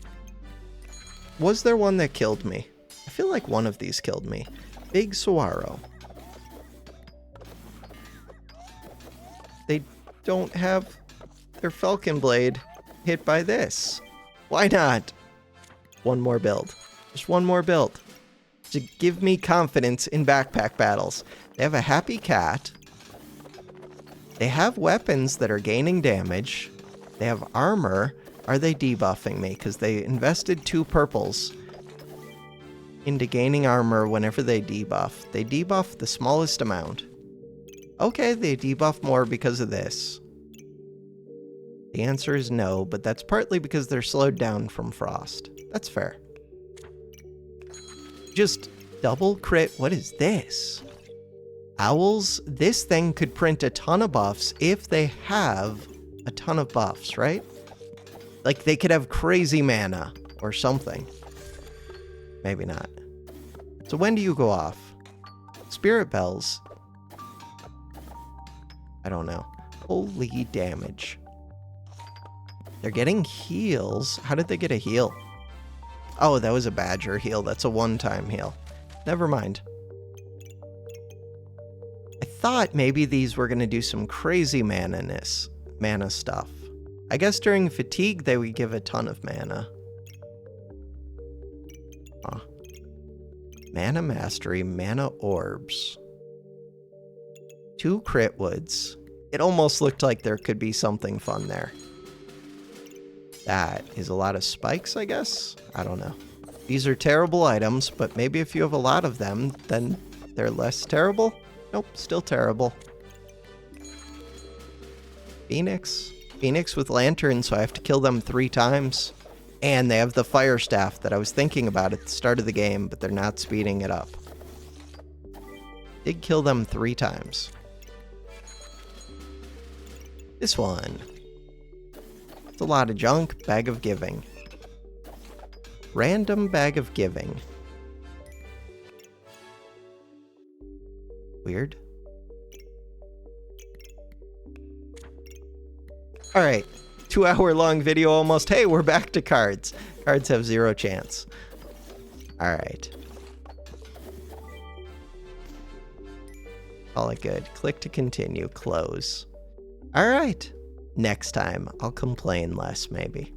S1: Was there one that killed me? I feel like one of these killed me. Big Saguaro. They don't have their Falcon Blade hit by this. Why not? One more build. Just one more build. To give me confidence in backpack battles. They have a happy cat. They have weapons that are gaining damage. They have armor. Are they debuffing me? Because they invested 2 purples into gaining armor whenever they debuff. They debuff the smallest amount. Okay, they debuff more because of this. The answer is no, but that's partly because they're slowed down from frost. That's fair. Just double crit. What is this? Owls, this thing could print a ton of buffs if they have a ton of buffs, right? Like they could have crazy mana or something. Maybe not. So when do you go off? Spirit bells. I don't know. Holy damage. They're getting heals. How did they get a heal? Oh, that was a badger heal. That's a one-time heal. Never mind. I thought maybe these were going to do some crazy mana stuff. I guess during fatigue they would give a ton of mana. Huh. Mana mastery, mana orbs. 2 crit woods. It almost looked like there could be something fun there. That is a lot of spikes, I guess? I don't know. These are terrible items, but maybe if you have a lot of them, then they're less terrible? Nope, still terrible. Phoenix. Phoenix with lantern, so I have to kill them 3 times. And they have the fire staff that I was thinking about at the start of the game, but they're not speeding it up. Did kill them 3 times. This one. It's a lot of junk. Bag of giving. Random bag of giving. Weird. Alright. 2-hour-long video almost. Hey, we're back to cards. Cards have 0 chance. Alright. Call it good. Click to continue. Close. Alright. Next time, I'll complain less, maybe.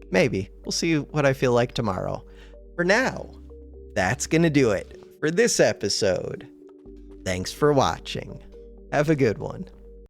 S1: Maybe. We'll see what I feel like tomorrow. For now, that's gonna do it for this episode. Thanks for watching. Have a good one.